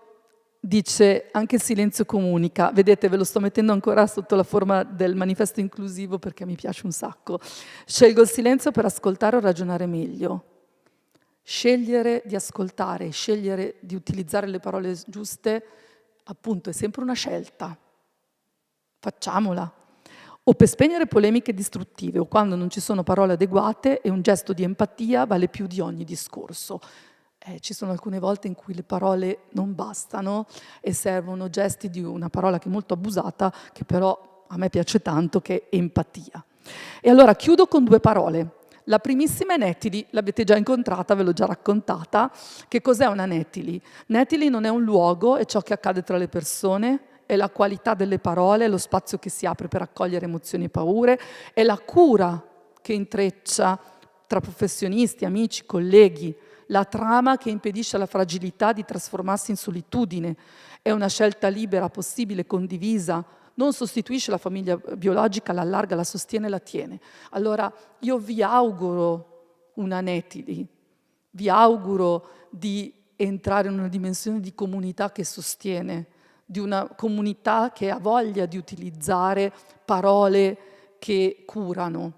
dice anche il silenzio comunica. Vedete, ve lo sto mettendo ancora sotto la forma del manifesto inclusivo perché mi piace un sacco. Scelgo il silenzio per ascoltare o ragionare meglio. Scegliere di ascoltare, scegliere di utilizzare le parole giuste, appunto, è sempre una scelta. Facciamola. O per spegnere polemiche distruttive, o quando non ci sono parole adeguate e un gesto di empatia vale più di ogni discorso. Ci sono alcune volte in cui le parole non bastano e servono gesti di una parola che è molto abusata, che però a me piace tanto, che è empatia. E allora chiudo con 2 parole. La primissima è Nettili, l'avete già incontrata, ve l'ho già raccontata. Che cos'è una Nettili? Nettili non è un luogo, è ciò che accade tra le persone, è la qualità delle parole, è lo spazio che si apre per accogliere emozioni e paure, è la cura che intreccia tra professionisti, amici, colleghi, la trama che impedisce alla fragilità di trasformarsi in solitudine, è una scelta libera, possibile, condivisa, non sostituisce la famiglia biologica, la allarga, la sostiene, la tiene. Allora io vi auguro una Nettili, vi auguro di entrare in una dimensione di comunità che sostiene, di una comunità che ha voglia di utilizzare parole che curano,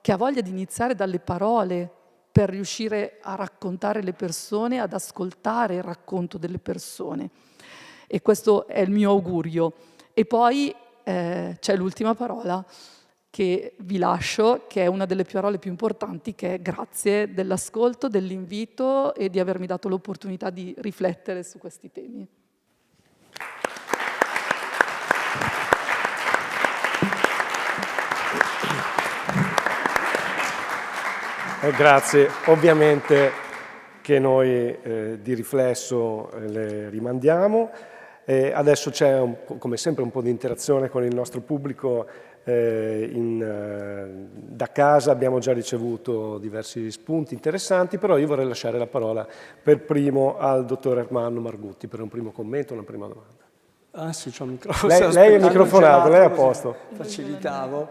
che ha voglia di iniziare dalle parole per riuscire a raccontare le persone, ad ascoltare il racconto delle persone. E questo è il mio augurio. E poi c'è l'ultima parola che vi lascio, che è una delle parole più importanti, che è grazie dell'ascolto, dell'invito e di avermi dato l'opportunità di riflettere su questi temi. Grazie, ovviamente che noi di riflesso le rimandiamo. Adesso c'è come sempre un po' di interazione con il nostro pubblico da casa, abbiamo già ricevuto diversi spunti interessanti, però io vorrei lasciare la parola per primo al dottor Ermanno Margutti per un primo commento, una prima domanda. Ah sì, c'ho il microfono. Lei è microfonato, lei è a posto. Facilitavo.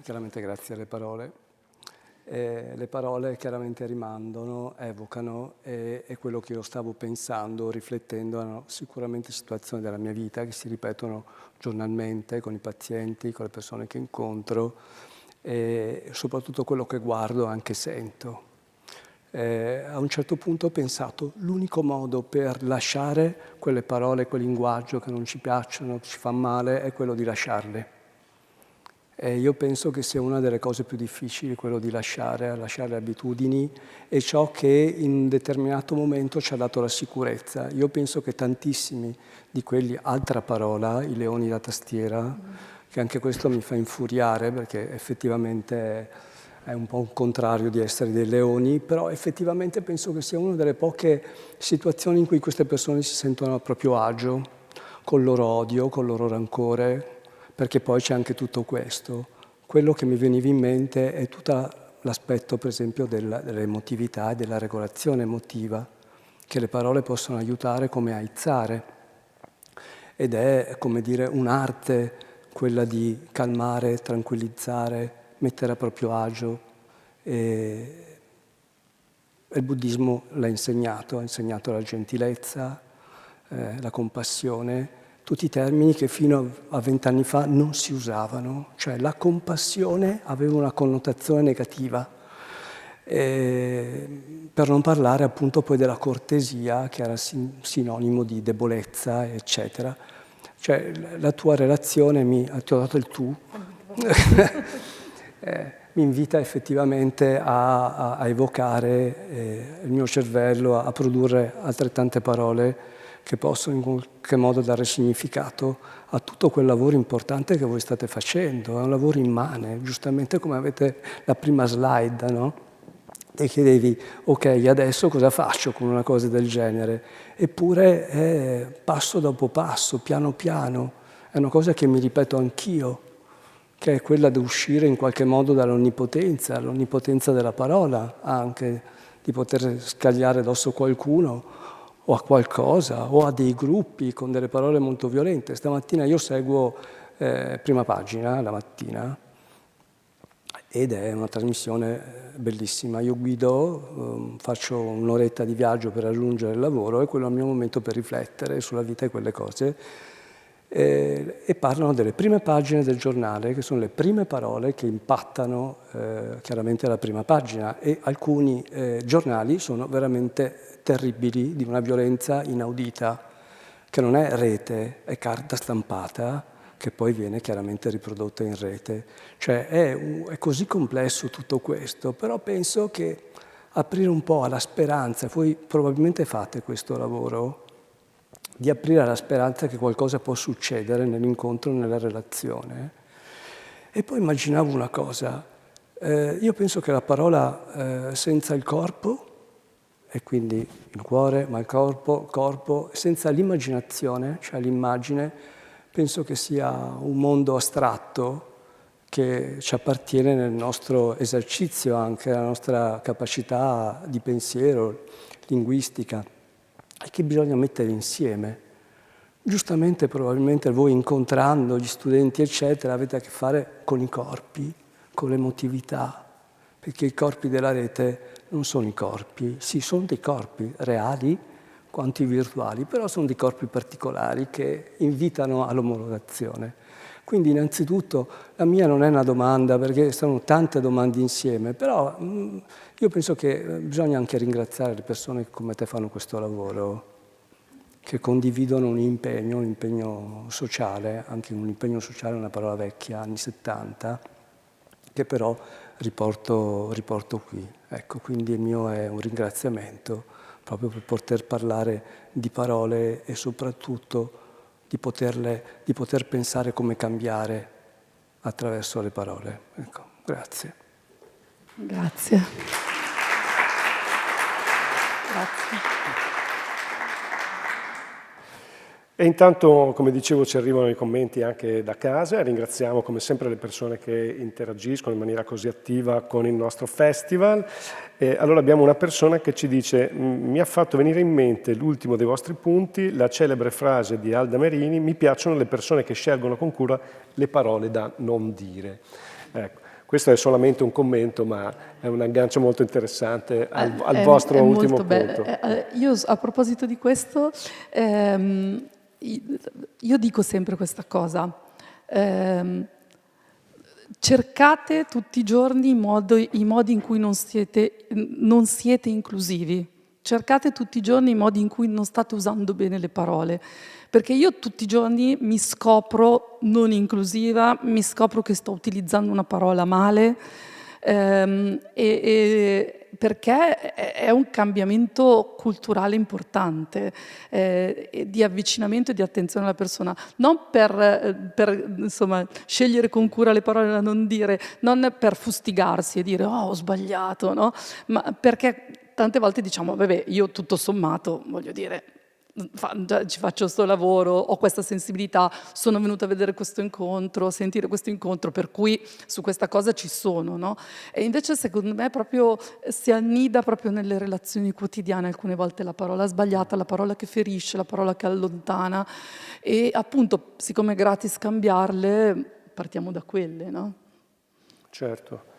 Chiaramente grazie alle parole. Le parole chiaramente rimandano, evocano, e quello che io stavo pensando, riflettendo, erano sicuramente situazioni della mia vita che si ripetono giornalmente con i pazienti, con le persone che incontro, e soprattutto quello che guardo e anche sento. A un certo punto ho pensato, l'unico modo per lasciare quelle parole, quel linguaggio che non ci piacciono, che ci fa male, è quello di lasciarle. E io penso che sia una delle cose più difficili, quello di lasciare le abitudini e ciò che in un determinato momento ci ha dato la sicurezza. Io penso che tantissimi di quelli, altra parola, i leoni da tastiera, che anche questo mi fa infuriare perché effettivamente è un po' un contrario di essere dei leoni, però effettivamente penso che sia una delle poche situazioni in cui queste persone si sentono a proprio agio, col loro odio, col loro rancore, perché poi c'è anche tutto questo. Quello che mi veniva in mente è tutto l'aspetto, per esempio, dell'emotività e della regolazione emotiva, che le parole possono aiutare come aizzare. ed è, come dire, un'arte quella di calmare, tranquillizzare, mettere a proprio agio. E il buddismo l'ha insegnato, ha insegnato la gentilezza, la compassione, tutti i termini che fino a 20 anni fa non si usavano, cioè la compassione aveva una connotazione negativa, per non parlare appunto poi della cortesia, che era sinonimo di debolezza, eccetera. Cioè la tua relazione, ti ho dato il tu, mi invita effettivamente a evocare il mio cervello, a produrre altrettante parole che possono in qualche modo dare significato a tutto quel lavoro importante che voi state facendo. È un lavoro immane, giustamente come avete la prima slide, no? Ti chiedevi, ok, adesso cosa faccio con una cosa del genere? Eppure è passo dopo passo, piano piano, è una cosa che mi ripeto anch'io, che è quella di uscire in qualche modo dall'onnipotenza, l'onnipotenza della parola anche, di poter scagliare addosso qualcuno o a qualcosa, o a dei gruppi con delle parole molto violente. Stamattina io seguo Prima Pagina, la mattina, ed è una trasmissione bellissima. Io guido, faccio un'oretta di viaggio per raggiungere il lavoro e quello è il mio momento per riflettere sulla vita e quelle cose. E parlano delle prime pagine del giornale, che sono le prime parole che impattano chiaramente la prima pagina, e alcuni giornali sono veramente terribili, di una violenza inaudita, che non è rete, è carta stampata, che poi viene chiaramente riprodotta in rete. Cioè è così complesso tutto questo, però penso che aprire un po' alla speranza, voi probabilmente fate questo lavoro, di aprire alla speranza che qualcosa può succedere nell'incontro, nella relazione. E poi immaginavo una cosa, io penso che la parola senza il corpo, e quindi il cuore, ma il corpo, senza l'immaginazione, cioè l'immagine, penso che sia un mondo astratto che ci appartiene nel nostro esercizio, anche la nostra capacità di pensiero, linguistica, e che bisogna mettere insieme. Giustamente, probabilmente voi incontrando gli studenti, eccetera, avete a che fare con i corpi, con l'emotività, perché i corpi della rete non sono i corpi, sì, sono dei corpi reali quanto i virtuali, però sono dei corpi particolari che invitano all'omologazione. Quindi innanzitutto la mia non è una domanda, perché sono tante domande insieme, però io penso che bisogna anche ringraziare le persone che come te fanno questo lavoro, che condividono un impegno sociale, anche un impegno sociale è una parola vecchia, anni 70, che però riporto qui. Ecco, quindi il mio è un ringraziamento proprio per poter parlare di parole e soprattutto di poter pensare come cambiare attraverso le parole. Ecco, grazie. Grazie. Grazie. E intanto, come dicevo, ci arrivano i commenti anche da casa. Ringraziamo come sempre le persone che interagiscono in maniera così attiva con il nostro festival. Allora abbiamo una persona che ci dice: mi ha fatto venire in mente l'ultimo dei vostri punti, la celebre frase di Alda Merini: mi piacciono le persone che scelgono con cura le parole da non dire. Ecco. Questo è solamente un commento, ma è un aggancio molto interessante al vostro ultimo punto. Io a proposito di questo, io dico sempre questa cosa. Cercate tutti i giorni i modi in cui non siete inclusivi. Cercate tutti i giorni i modi in cui non state usando bene le parole. Perché io tutti i giorni mi scopro non inclusiva, mi scopro che sto utilizzando una parola male, perché è un cambiamento culturale importante, di avvicinamento e di attenzione alla persona, non per insomma, scegliere con cura le parole da non dire, non per fustigarsi e dire ho sbagliato, no? Ma perché tante volte diciamo vabbè, io tutto sommato, voglio dire, ci faccio sto lavoro, ho questa sensibilità, sono venuta a vedere questo incontro, a sentire questo incontro, per cui su questa cosa ci sono, no? E invece secondo me proprio si annida proprio nelle relazioni quotidiane, alcune volte la parola sbagliata, la parola che ferisce, la parola che allontana, e appunto siccome è gratis cambiarle, partiamo da quelle, no? Certo.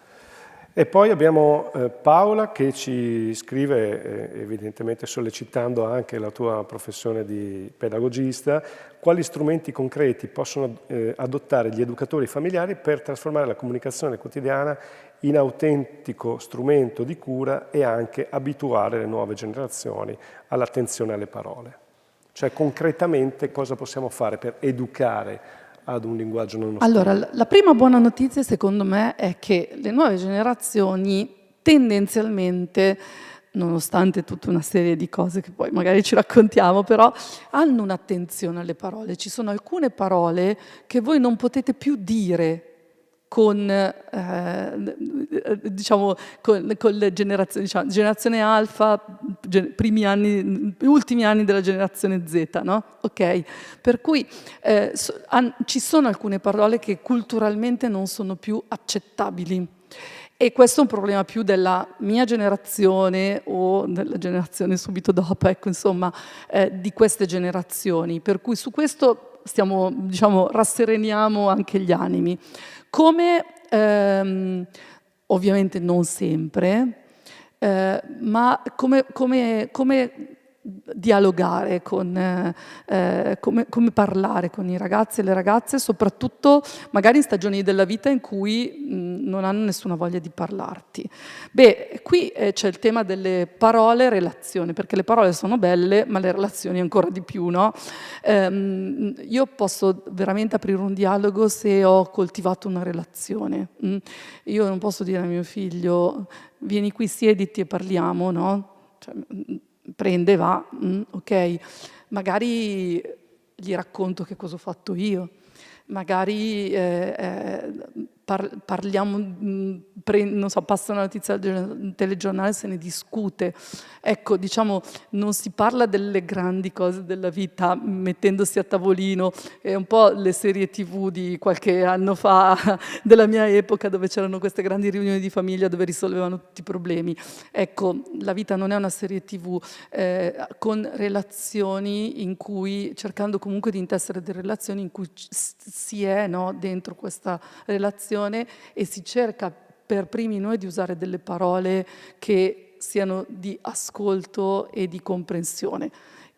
E poi abbiamo Paola che ci scrive, evidentemente sollecitando anche la tua professione di pedagogista, quali strumenti concreti possono adottare gli educatori familiari per trasformare la comunicazione quotidiana in autentico strumento di cura e anche abituare le nuove generazioni all'attenzione alle parole. Cioè concretamente cosa possiamo fare per educare ad un linguaggio non ostile? Allora, la prima buona notizia secondo me è che le nuove generazioni tendenzialmente, nonostante tutta una serie di cose che poi magari ci raccontiamo, però hanno un'attenzione alle parole. Ci sono alcune parole che voi non potete più dire con le generazioni, diciamo, generazione alfa, primi anni, ultimi anni della generazione Z, no? Ok? Per cui ci sono alcune parole che culturalmente non sono più accettabili. E questo è un problema più della mia generazione o della generazione subito dopo, ecco, insomma, di queste generazioni. Per cui su questo stiamo, diciamo, rassereniamo anche gli animi. Come, ovviamente non sempre, ma come dialogare, come parlare con i ragazzi e le ragazze, soprattutto magari in stagioni della vita in cui non hanno nessuna voglia di parlarti. Beh, qui c'è il tema delle parole relazioni, perché le parole sono belle, ma le relazioni ancora di più, no? Io posso veramente aprire un dialogo se ho coltivato una relazione. Io non posso dire a mio figlio vieni qui, siediti e parliamo, no? Cioè, prende, va, ok, magari gli racconto che cosa ho fatto io, magari parliamo, non so, passa una notizia al telegiornale, se ne discute. Ecco, diciamo, non si parla delle grandi cose della vita mettendosi a tavolino. È un po' le serie TV di qualche anno fa, della mia epoca, dove c'erano queste grandi riunioni di famiglia dove risolvevano tutti i problemi. Ecco, la vita non è una serie TV, con relazioni in cui, cercando comunque di intessere delle relazioni in cui si è, no, dentro questa relazione, e si cerca per primi noi di usare delle parole che siano di ascolto e di comprensione.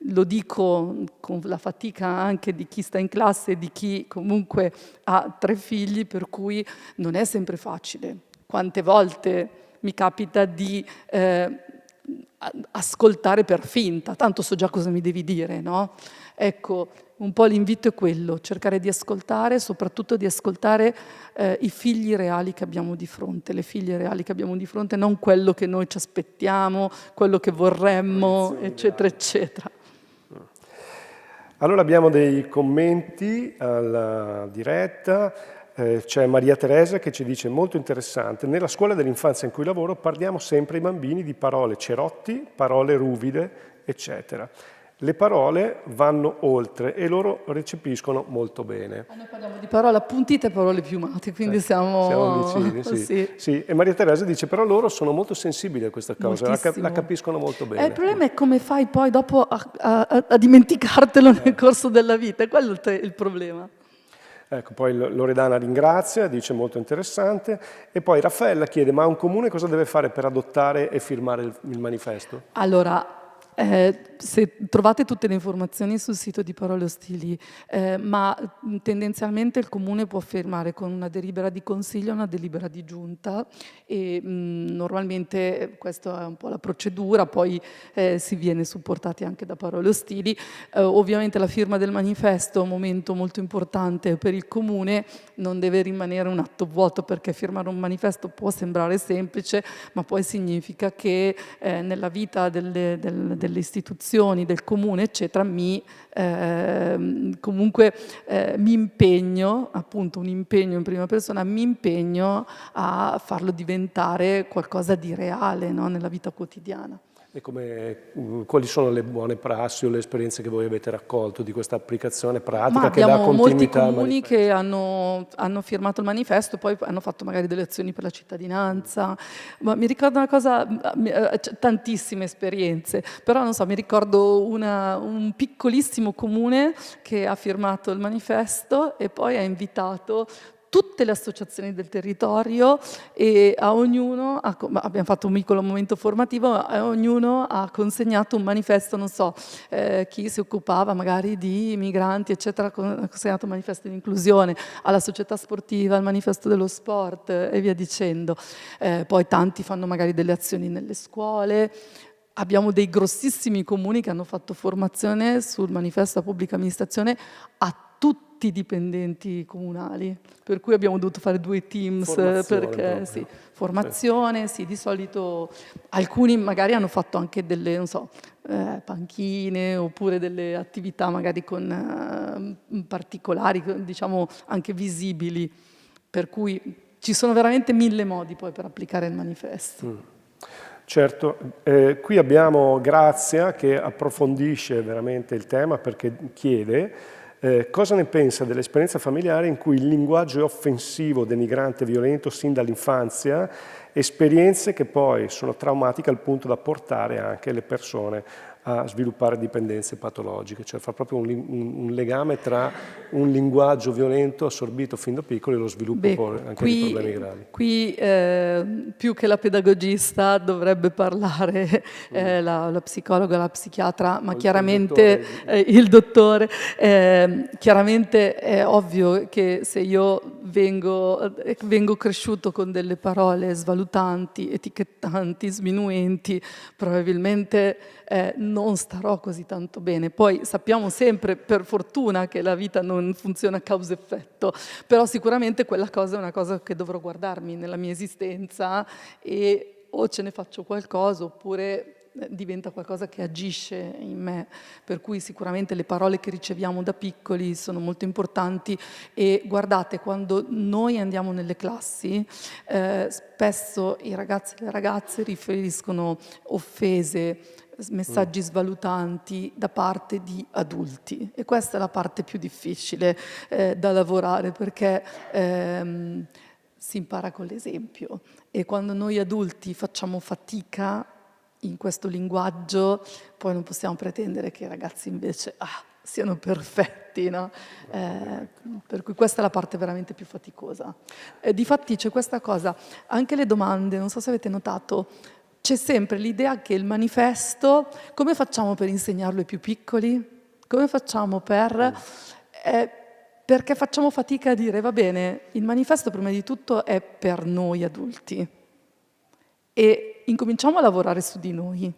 Lo dico con la fatica anche di chi sta in classe e di chi comunque ha 3 figli, per cui non è sempre facile. Quante volte mi capita di ascoltare per finta, tanto so già cosa mi devi dire, no? Ecco, un po' l'invito è quello, cercare di ascoltare, soprattutto di ascoltare i figli reali che abbiamo di fronte, le figlie reali che abbiamo di fronte, non quello che noi ci aspettiamo, quello che vorremmo, eccetera, eccetera. Allora abbiamo dei commenti alla diretta. C'è Maria Teresa che ci dice molto interessante: nella scuola dell'infanzia in cui lavoro parliamo sempre ai bambini di parole cerotti, parole ruvide, eccetera. Le parole vanno oltre e loro recepiscono molto bene. Noi parliamo di parole appuntite e parole piumate, quindi siamo vicini, sì. Sì. Sì. E Maria Teresa dice però loro sono molto sensibili a questa cosa, la capiscono molto bene. Il problema è come fai poi dopo a dimenticartelo nel corso della vita, è quello il problema. Ecco, poi Loredana ringrazia, dice molto interessante, e poi Raffaella chiede: ma un comune cosa deve fare per adottare e firmare il manifesto? Allora, se trovate tutte le informazioni sul sito di Parole Ostili, ma tendenzialmente il comune può firmare con una delibera di consiglio e una delibera di giunta, e normalmente questa è un po' la procedura, poi si viene supportati anche da Parole Ostili. Ovviamente la firma del manifesto è un momento molto importante per il comune, non deve rimanere un atto vuoto, perché firmare un manifesto può sembrare semplice, ma poi significa che nella vita delle istituzioni, del comune, eccetera, comunque mi impegno, appunto un impegno in prima persona, mi impegno a farlo diventare qualcosa di reale, no, nella vita quotidiana. E quali sono le buone prassi o le esperienze che voi avete raccolto di questa applicazione pratica che dà abbiamo molti continuità al comuni manifesto? che hanno firmato il manifesto, poi hanno fatto magari delle azioni per la cittadinanza. Ma mi ricordo una cosa, tantissime esperienze, però non so, mi ricordo un piccolissimo comune che ha firmato il manifesto e poi ha invitato tutte le associazioni del territorio e a ognuno, abbiamo fatto un piccolo momento formativo, a ognuno ha consegnato un manifesto, non so, chi si occupava magari di migranti, eccetera, ha consegnato un manifesto di inclusione, alla società sportiva, al manifesto dello sport e via dicendo. Poi tanti fanno magari delle azioni nelle scuole. Abbiamo dei grossissimi comuni che hanno fatto formazione sul manifesto della pubblica amministrazione a tutti i dipendenti comunali, per cui abbiamo dovuto fare 2 teams, perché sì, formazione, sì, di solito alcuni magari hanno fatto anche delle, non so, panchine oppure delle attività magari con particolari, diciamo anche visibili, per cui ci sono veramente 1000 modi poi per applicare il manifesto. Certo, qui abbiamo Grazia che approfondisce veramente il tema perché chiede cosa ne pensa dell'esperienza familiare in cui il linguaggio è offensivo, denigrante, violento sin dall'infanzia, esperienze che poi sono traumatiche al punto da portare anche le persone a sviluppare dipendenze patologiche, cioè fa proprio un legame tra un linguaggio violento assorbito fin da piccolo e lo sviluppo anche di problemi gravi. Qui più che la pedagogista dovrebbe parlare la psicologa, la psichiatra, ma chiaramente il dottore. Chiaramente è ovvio che se io vengo cresciuto con delle parole svalutanti, etichettanti, sminuenti, probabilmente non starò così tanto bene. Poi sappiamo sempre, per fortuna, che la vita non funziona causa-effetto, però sicuramente quella cosa è una cosa che dovrò guardarmi nella mia esistenza e o ce ne faccio qualcosa oppure diventa qualcosa che agisce in me, per cui sicuramente le parole che riceviamo da piccoli sono molto importanti e guardate, quando noi andiamo nelle classi, spesso i ragazzi e le ragazze riferiscono offese, messaggi svalutanti da parte di adulti e questa è la parte più difficile da lavorare perché si impara con l'esempio e quando noi adulti facciamo fatica in questo linguaggio poi non possiamo pretendere che i ragazzi invece siano perfetti, no? Per cui questa è la parte veramente più faticosa. Difatti c'è questa cosa, anche le domande, non so se avete notato, c'è sempre l'idea che il manifesto, come facciamo per insegnarlo ai più piccoli? Come facciamo perché facciamo fatica a dire, va bene, il manifesto prima di tutto è per noi adulti e incominciamo a lavorare su di noi.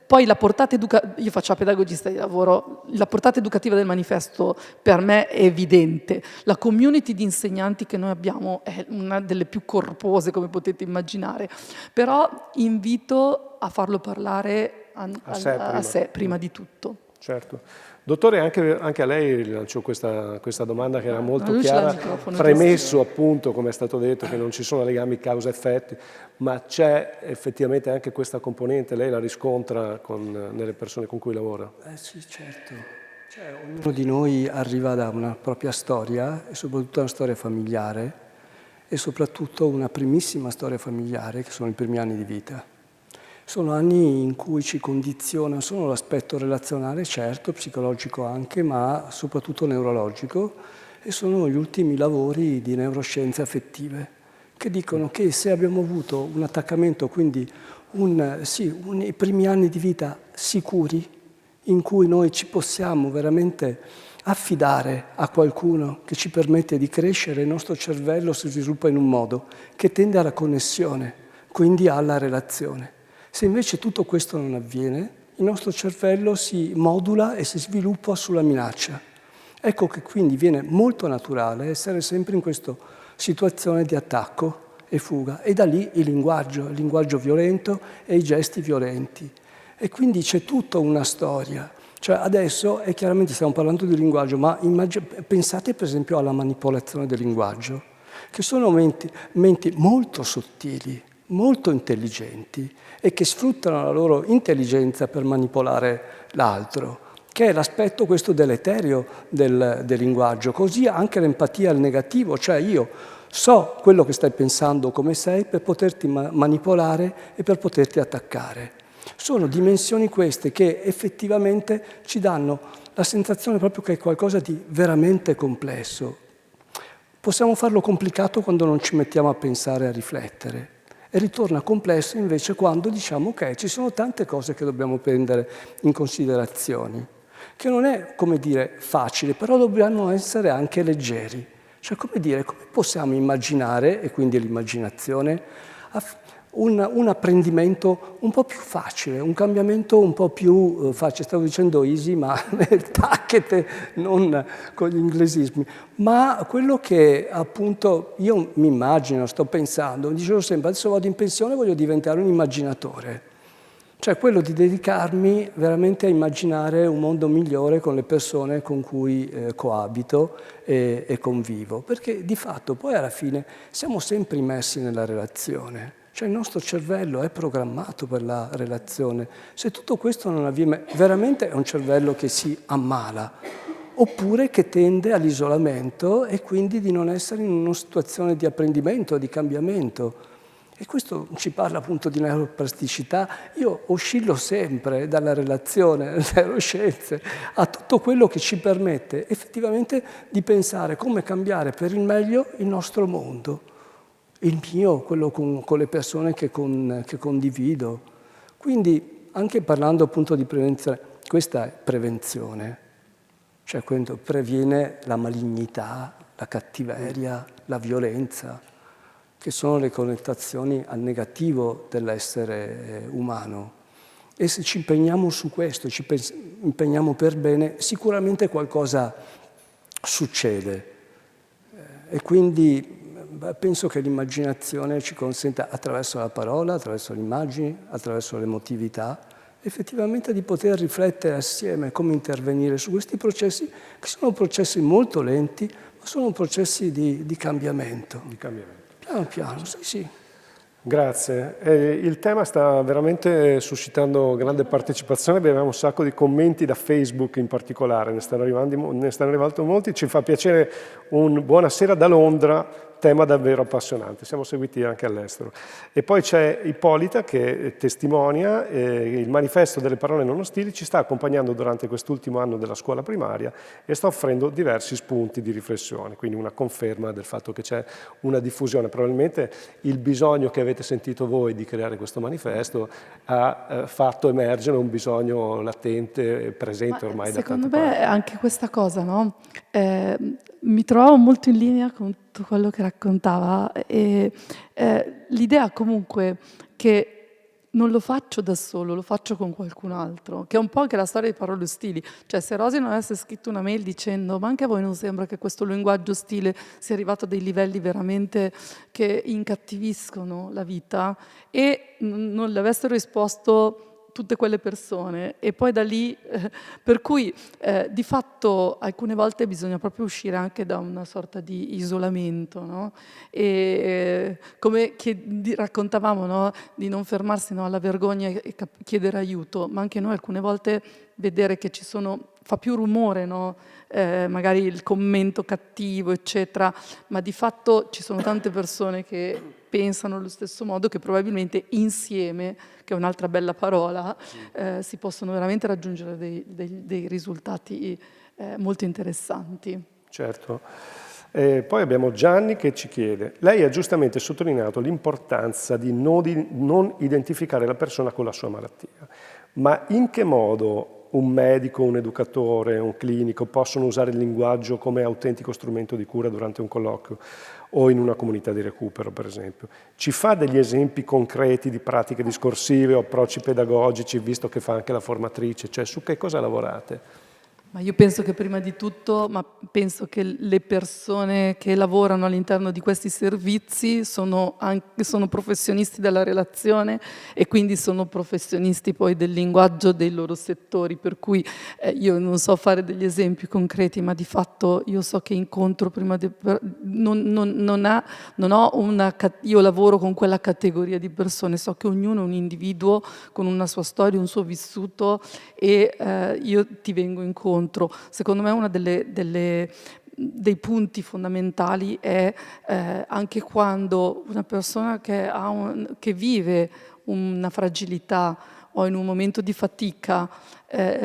Poi la portata io faccio la pedagogista di lavoro, la portata educativa del manifesto per me è evidente. La community di insegnanti che noi abbiamo è una delle più corpose, come potete immaginare, però invito a farlo parlare a sé prima di tutto. Certo. Dottore, anche a lei lancio questa domanda che era molto chiara, premesso appunto, come è stato detto, che non ci sono legami causa-effetti, ma c'è effettivamente anche questa componente, lei la riscontra nelle persone con cui lavora? Sì, certo. Cioè, ognuno di noi arriva da una propria storia e soprattutto una storia familiare e soprattutto una primissima storia familiare che sono i primi anni di vita. Sono anni in cui ci condiziona solo l'aspetto relazionale, certo, psicologico anche, ma soprattutto neurologico, e sono gli ultimi lavori di neuroscienze affettive, che dicono che se abbiamo avuto un attaccamento, quindi i primi anni di vita sicuri, in cui noi ci possiamo veramente affidare a qualcuno che ci permette di crescere, il nostro cervello si sviluppa in un modo che tende alla connessione, quindi alla relazione. Se invece tutto questo non avviene, il nostro cervello si modula e si sviluppa sulla minaccia. Ecco che quindi viene molto naturale essere sempre in questa situazione di attacco e fuga. E da lì il linguaggio violento e i gesti violenti. E quindi c'è tutta una storia. Cioè adesso, chiaramente stiamo parlando di linguaggio, ma pensate per esempio alla manipolazione del linguaggio, che sono menti molto sottili, molto intelligenti e che sfruttano la loro intelligenza per manipolare l'altro, che è l'aspetto questo deleterio del linguaggio. Così anche l'empatia al negativo, cioè io so quello che stai pensando come sei per poterti manipolare e per poterti attaccare. Sono dimensioni queste che effettivamente ci danno la sensazione proprio che è qualcosa di veramente complesso. Possiamo farlo complicato quando non ci mettiamo a pensare, a riflettere. E ritorna complesso invece quando diciamo ok, ci sono tante cose che dobbiamo prendere in considerazione, che non è, come dire, facile, però dobbiamo essere anche leggeri. Cioè, come dire, come possiamo immaginare, e quindi l'immaginazione, un apprendimento un po' più facile, un cambiamento un po' più facile, stavo dicendo easy, ma tacchete, non con gli inglesismi, ma quello che appunto io mi immagino, sto pensando, dicevo sempre, adesso vado in pensione e voglio diventare un immaginatore, cioè quello di dedicarmi veramente a immaginare un mondo migliore con le persone con cui coabito e convivo, perché di fatto poi alla fine siamo sempre immersi nella relazione. Cioè il nostro cervello è programmato per la relazione. Se tutto questo non avviene, veramente è un cervello che si ammala, oppure che tende all'isolamento e quindi di non essere in una situazione di apprendimento, di cambiamento. E questo ci parla appunto di neuroplasticità. Io oscillo sempre dalla relazione, alle neuroscienze, a tutto quello che ci permette effettivamente di pensare come cambiare per il meglio il nostro mondo. Il mio, quello con le persone che condivido. Quindi, anche parlando appunto di prevenzione, questa è prevenzione, cioè quando previene la malignità, la cattiveria, la violenza, che sono le connotazioni al negativo dell'essere umano. E se ci impegniamo su questo, ci impegniamo per bene, sicuramente qualcosa succede. E quindi penso che l'immaginazione ci consenta, attraverso la parola, attraverso le immagini, attraverso l'emotività, effettivamente di poter riflettere assieme come intervenire su questi processi, che sono processi molto lenti, ma sono processi di cambiamento. Di cambiamento. Piano piano, sì. Grazie. Il tema sta veramente suscitando grande partecipazione, abbiamo un sacco di commenti da Facebook in particolare, ne stanno arrivando molti, ci fa piacere un buonasera da Londra, tema davvero appassionante, siamo seguiti anche all'estero. E poi c'è Ippolita che testimonia il manifesto delle parole non ostili, ci sta accompagnando durante quest'ultimo anno della scuola primaria e sta offrendo diversi spunti di riflessione, quindi una conferma del fatto che c'è una diffusione. Probabilmente il bisogno che avete sentito voi di creare questo manifesto ha fatto emergere un bisogno latente, presente ormai da tante parti. Secondo me anche questa cosa, no? Mi trovavo molto in linea con tutto quello che raccontava e l'idea comunque che non lo faccio da solo, lo faccio con qualcun altro, che è un po' anche la storia dei parole ostili. Cioè se Rosy non avesse scritto una mail dicendo ma anche a voi non sembra che questo linguaggio ostile sia arrivato a dei livelli veramente che incattiviscono la vita e non le avessero risposto tutte quelle persone e poi da lì, per cui di fatto alcune volte bisogna proprio uscire anche da una sorta di isolamento, no? E come raccontavamo, no? Di non fermarsi, no? Alla vergogna e chiedere aiuto, ma anche noi alcune volte vedere che fa più rumore, no? Magari il commento cattivo, eccetera, ma di fatto ci sono tante persone che pensano allo stesso modo, che probabilmente insieme, che è un'altra bella parola, si possono veramente raggiungere dei risultati molto interessanti. Certo. Poi abbiamo Gianni che ci chiede, lei ha giustamente sottolineato l'importanza di non identificare la persona con la sua malattia, ma in che modo un medico, un educatore, un clinico possono usare il linguaggio come autentico strumento di cura durante un colloquio o in una comunità di recupero, per esempio? Ci fa degli esempi concreti di pratiche discorsive o approcci pedagogici, visto che fa anche la formatrice? Cioè, su che cosa lavorate? Ma io penso che prima di tutto, ma penso che le persone che lavorano all'interno di questi servizi sono professionisti della relazione e quindi sono professionisti poi del linguaggio dei loro settori, per cui io non so fare degli esempi concreti, ma di fatto io so che incontro prima di... Io lavoro con quella categoria di persone, so che ognuno è un individuo con una sua storia, un suo vissuto e io ti vengo incontro. Secondo me uno dei punti fondamentali è anche quando una persona che vive una fragilità o in un momento di fatica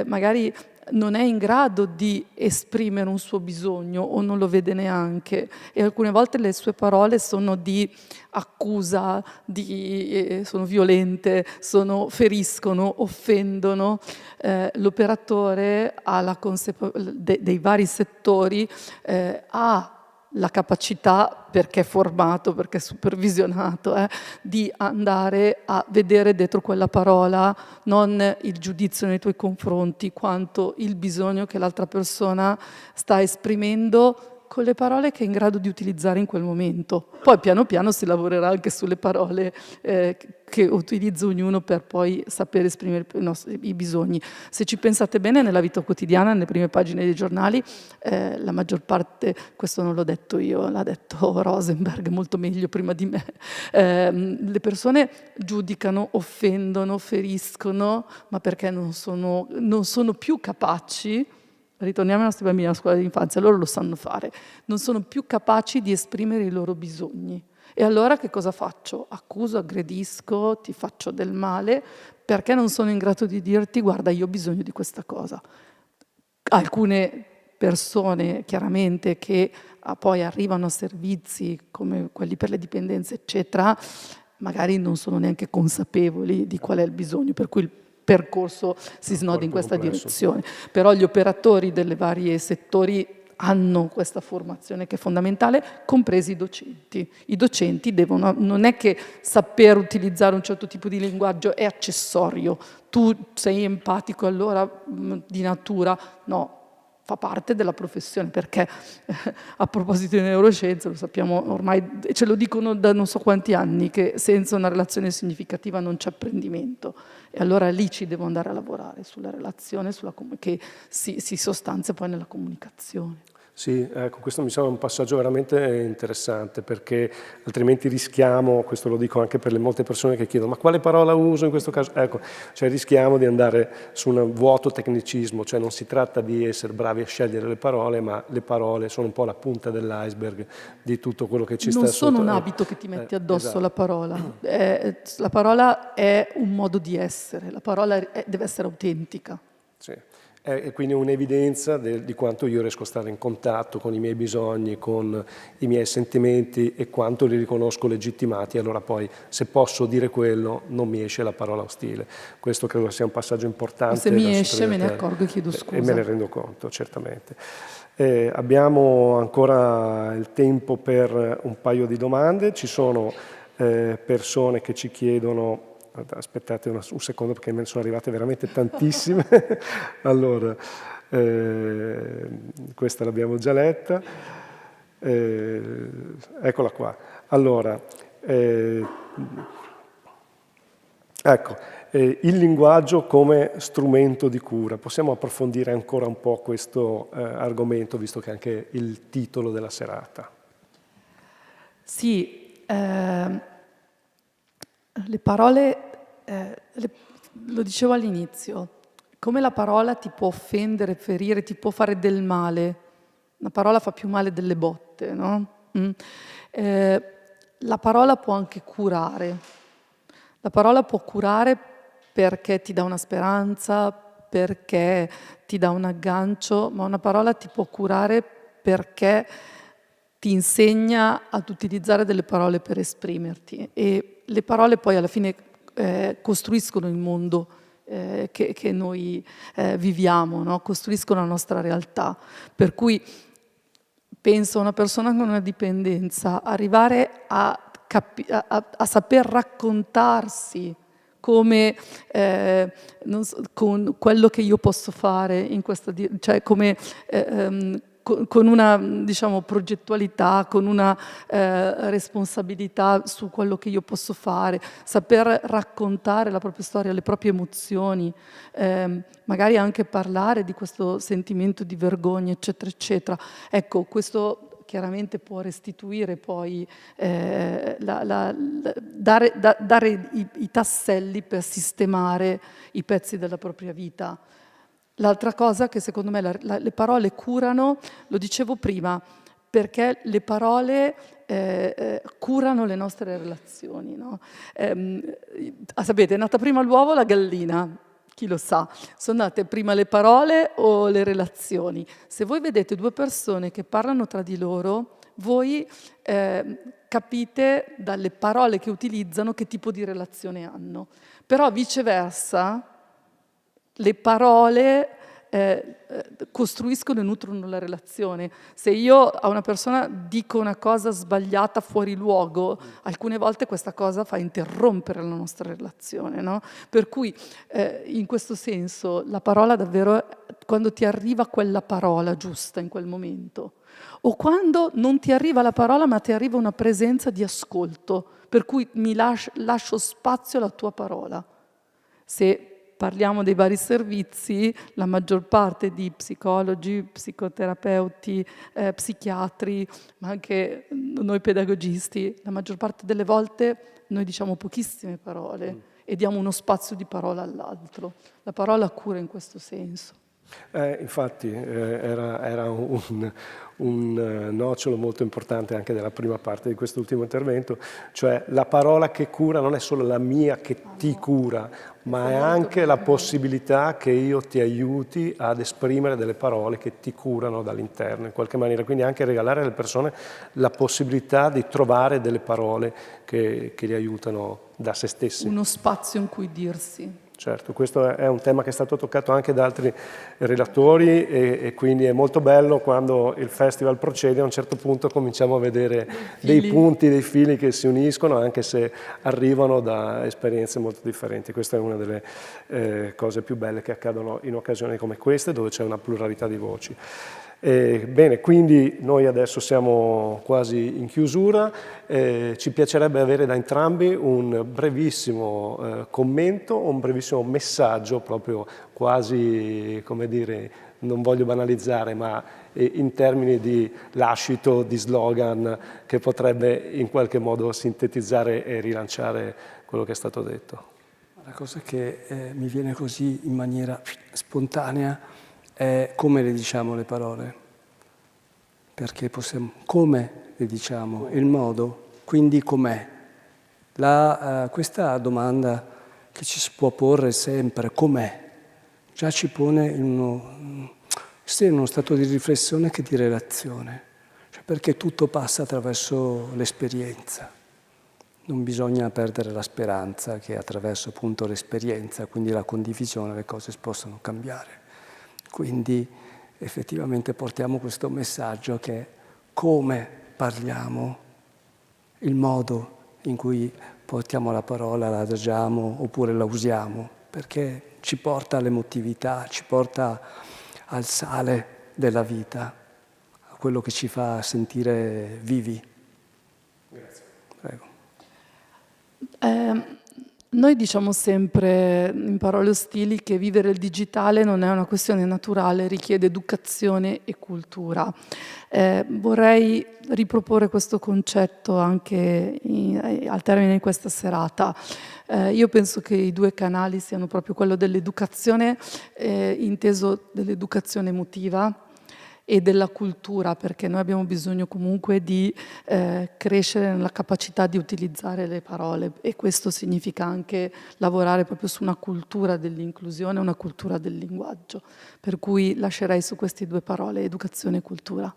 magari non è in grado di esprimere un suo bisogno o non lo vede neanche, e alcune volte le sue parole sono di accusa, sono violente, feriscono, offendono. L'operatore ha dei vari settori ha la capacità, perché è formato, perché è supervisionato, di andare a vedere dietro quella parola non il giudizio nei tuoi confronti, quanto il bisogno che l'altra persona sta esprimendo con le parole che è in grado di utilizzare in quel momento. Poi piano piano si lavorerà anche sulle parole che utilizza ognuno per poi sapere esprimere i bisogni. Se ci pensate bene, nella vita quotidiana, nelle prime pagine dei giornali, la maggior parte, questo non l'ho detto io, l'ha detto Rosenberg molto meglio prima di me, le persone giudicano, offendono, feriscono, ma perché non sono più capaci. Ritorniamo ai nostri bambini alla scuola d'infanzia, loro lo sanno fare, non sono più capaci di esprimere i loro bisogni. E allora che cosa faccio? Accuso, aggredisco, ti faccio del male, perché non sono in grado di dirti guarda, io ho bisogno di questa cosa. Alcune persone chiaramente che poi arrivano a servizi come quelli per le dipendenze eccetera, magari non sono neanche consapevoli di qual è il bisogno, per cui il percorso si snoda in questa direzione. Però gli operatori delle varie settori hanno questa formazione che è fondamentale, compresi i docenti. I docenti non è che saper utilizzare un certo tipo di linguaggio è accessorio. Tu sei empatico allora di natura? No, fa parte della professione, perché a proposito di neuroscienze, lo sappiamo ormai, ce lo dicono da non so quanti anni, che senza una relazione significativa non c'è apprendimento. E allora lì ci devo andare a lavorare, sulla relazione, che si sostanzia poi nella comunicazione. Sì, ecco, questo mi sembra un passaggio veramente interessante, perché altrimenti rischiamo, questo lo dico anche per le molte persone che chiedono, ma quale parola uso in questo caso? Ecco, cioè rischiamo di andare su un vuoto tecnicismo, cioè non si tratta di essere bravi a scegliere le parole, ma le parole sono un po' la punta dell'iceberg di tutto quello che ci sta sotto. Non sono un abito che ti metti addosso, esatto. la parola. La parola è un modo di essere, la parola deve essere autentica. Sì. E quindi un'evidenza di quanto io riesco a stare in contatto con i miei bisogni, con i miei sentimenti e quanto li riconosco legittimati. Allora poi, se posso dire quello, non mi esce la parola ostile. Questo credo sia un passaggio importante. Se mi esce me ne accorgo e chiedo scusa. E me ne rendo conto, certamente. Abbiamo ancora il tempo per un paio di domande. Ci sono persone che ci chiedono... Aspettate un secondo perché me ne sono arrivate veramente tantissime. Allora, questa l'abbiamo già letta. Eccola qua. Allora, ecco, il linguaggio come strumento di cura. Possiamo approfondire ancora un po' questo argomento, visto che è anche il titolo della serata. Sì, le parole, lo dicevo all'inizio, come la parola ti può offendere, ferire, ti può fare del male. Una parola fa più male delle botte, no? La parola può anche curare. La parola può curare perché ti dà una speranza, perché ti dà un aggancio, ma una parola ti può curare perché ti insegna ad utilizzare delle parole per esprimerti, e le parole poi alla fine costruiscono il mondo che noi viviamo, no? Costruiscono la nostra realtà. Per cui penso a una persona con una dipendenza, arrivare a saper raccontarsi come con quello che io posso fare in questa cioè come con una, diciamo, progettualità, con una responsabilità su quello che io posso fare, saper raccontare la propria storia, le proprie emozioni, magari anche parlare di questo sentimento di vergogna, eccetera, eccetera. Ecco, questo chiaramente può restituire poi, dare i tasselli per sistemare i pezzi della propria vita. L'altra cosa che secondo me le parole curano, lo dicevo prima, perché le parole curano le nostre relazioni, no? Sapete, è nata prima l'uovo o la gallina? Chi lo sa? Sono nate prima le parole o le relazioni? Se voi vedete due persone che parlano tra di loro, voi capite dalle parole che utilizzano che tipo di relazione hanno. Però viceversa, le parole costruiscono e nutrono la relazione. Se io a una persona dico una cosa sbagliata fuori luogo, alcune volte questa cosa fa interrompere la nostra relazione, no? Per cui in questo senso la parola davvero, quando ti arriva quella parola giusta in quel momento, o quando non ti arriva la parola ma ti arriva una presenza di ascolto, per cui mi lascio spazio alla tua parola. Se parliamo dei vari servizi, la maggior parte di psicologi, psicoterapeuti, psichiatri, ma anche noi pedagogisti, la maggior parte delle volte noi diciamo pochissime parole e diamo uno spazio di parola all'altro. La parola cura in questo senso. Infatti era un nocciolo molto importante anche della prima parte di quest'ultimo intervento, cioè la parola che cura non è solo la mia che ti cura, ma è anche la possibilità che io ti aiuti ad esprimere delle parole che ti curano dall'interno in qualche maniera, quindi anche regalare alle persone la possibilità di trovare delle parole che li aiutano da se stessi. Uno spazio in cui dirsi. Certo, questo è un tema che è stato toccato anche da altri relatori e quindi è molto bello quando il festival procede, a un certo punto cominciamo a vedere dei punti, dei fili che si uniscono, anche se arrivano da esperienze molto differenti. Questa è una delle cose più belle che accadono in occasioni come queste, dove c'è una pluralità di voci. Bene, quindi noi adesso siamo quasi in chiusura, ci piacerebbe avere da entrambi un brevissimo commento, un brevissimo messaggio, proprio quasi, come dire, non voglio banalizzare, ma in termini di lascito, di slogan, che potrebbe in qualche modo sintetizzare e rilanciare quello che è stato detto. La cosa che mi viene così in maniera spontanea è come le diciamo le parole, perché possiamo, come le diciamo, il modo, quindi com'è. Questa domanda che ci si può porre sempre, com'è, già ci pone sia in uno stato di riflessione che di relazione, cioè perché tutto passa attraverso l'esperienza. Non bisogna perdere la speranza che attraverso appunto l'esperienza, quindi la condivisione, le cose possono cambiare. Quindi effettivamente portiamo questo messaggio che come parliamo, il modo in cui portiamo la parola, la adagiamo oppure la usiamo, perché ci porta all'emotività, ci porta al sale della vita, a quello che ci fa sentire vivi. Grazie. Prego. Noi diciamo sempre in parole ostili che vivere il digitale non è una questione naturale, richiede educazione e cultura. Vorrei riproporre questo concetto anche al termine di questa serata. Io penso che i due canali siano proprio quello dell'educazione, inteso dell'educazione emotiva, e della cultura, perché noi abbiamo bisogno comunque di crescere nella capacità di utilizzare le parole e questo significa anche lavorare proprio su una cultura dell'inclusione, una cultura del linguaggio. Per cui lascerei su queste due parole, educazione e cultura.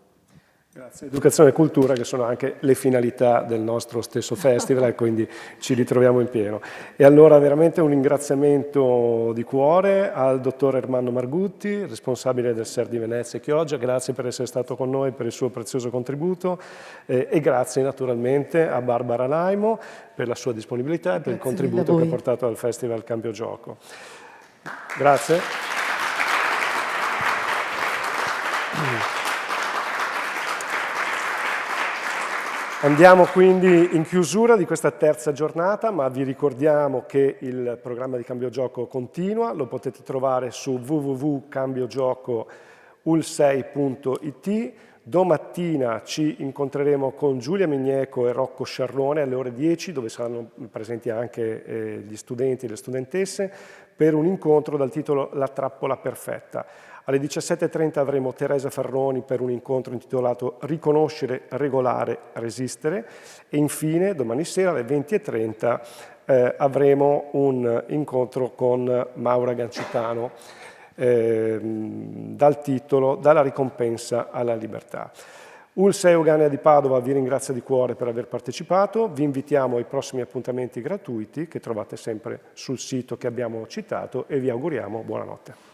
Grazie. Educazione e cultura, che sono anche le finalità del nostro stesso festival, e quindi ci ritroviamo in pieno. E allora veramente un ringraziamento di cuore al dottor Ermanno Margutti, responsabile del SER di Venezia e Chioggia. Grazie per essere stato con noi, per il suo prezioso contributo, e grazie naturalmente a Barbara Laimo per la sua disponibilità e per il contributo che ha portato al Festival Cambio Gioco. Grazie. Andiamo quindi in chiusura di questa terza giornata, ma vi ricordiamo che il programma di Cambio Gioco continua, lo potete trovare su www.cambioGiocoul6.it. Domattina ci incontreremo con Giulia Migneco e Rocco Sciarrone alle ore 10, dove saranno presenti anche gli studenti e le studentesse, per un incontro dal titolo La trappola perfetta. Alle 17:30 avremo Teresa Farroni per un incontro intitolato Riconoscere, regolare, resistere, e infine domani sera alle 20:30 avremo un incontro con Maura Gancitano dal titolo Dalla ricompensa alla libertà. ULSS Euganea di Padova vi ringrazia di cuore per aver partecipato, vi invitiamo ai prossimi appuntamenti gratuiti che trovate sempre sul sito che abbiamo citato e vi auguriamo buonanotte.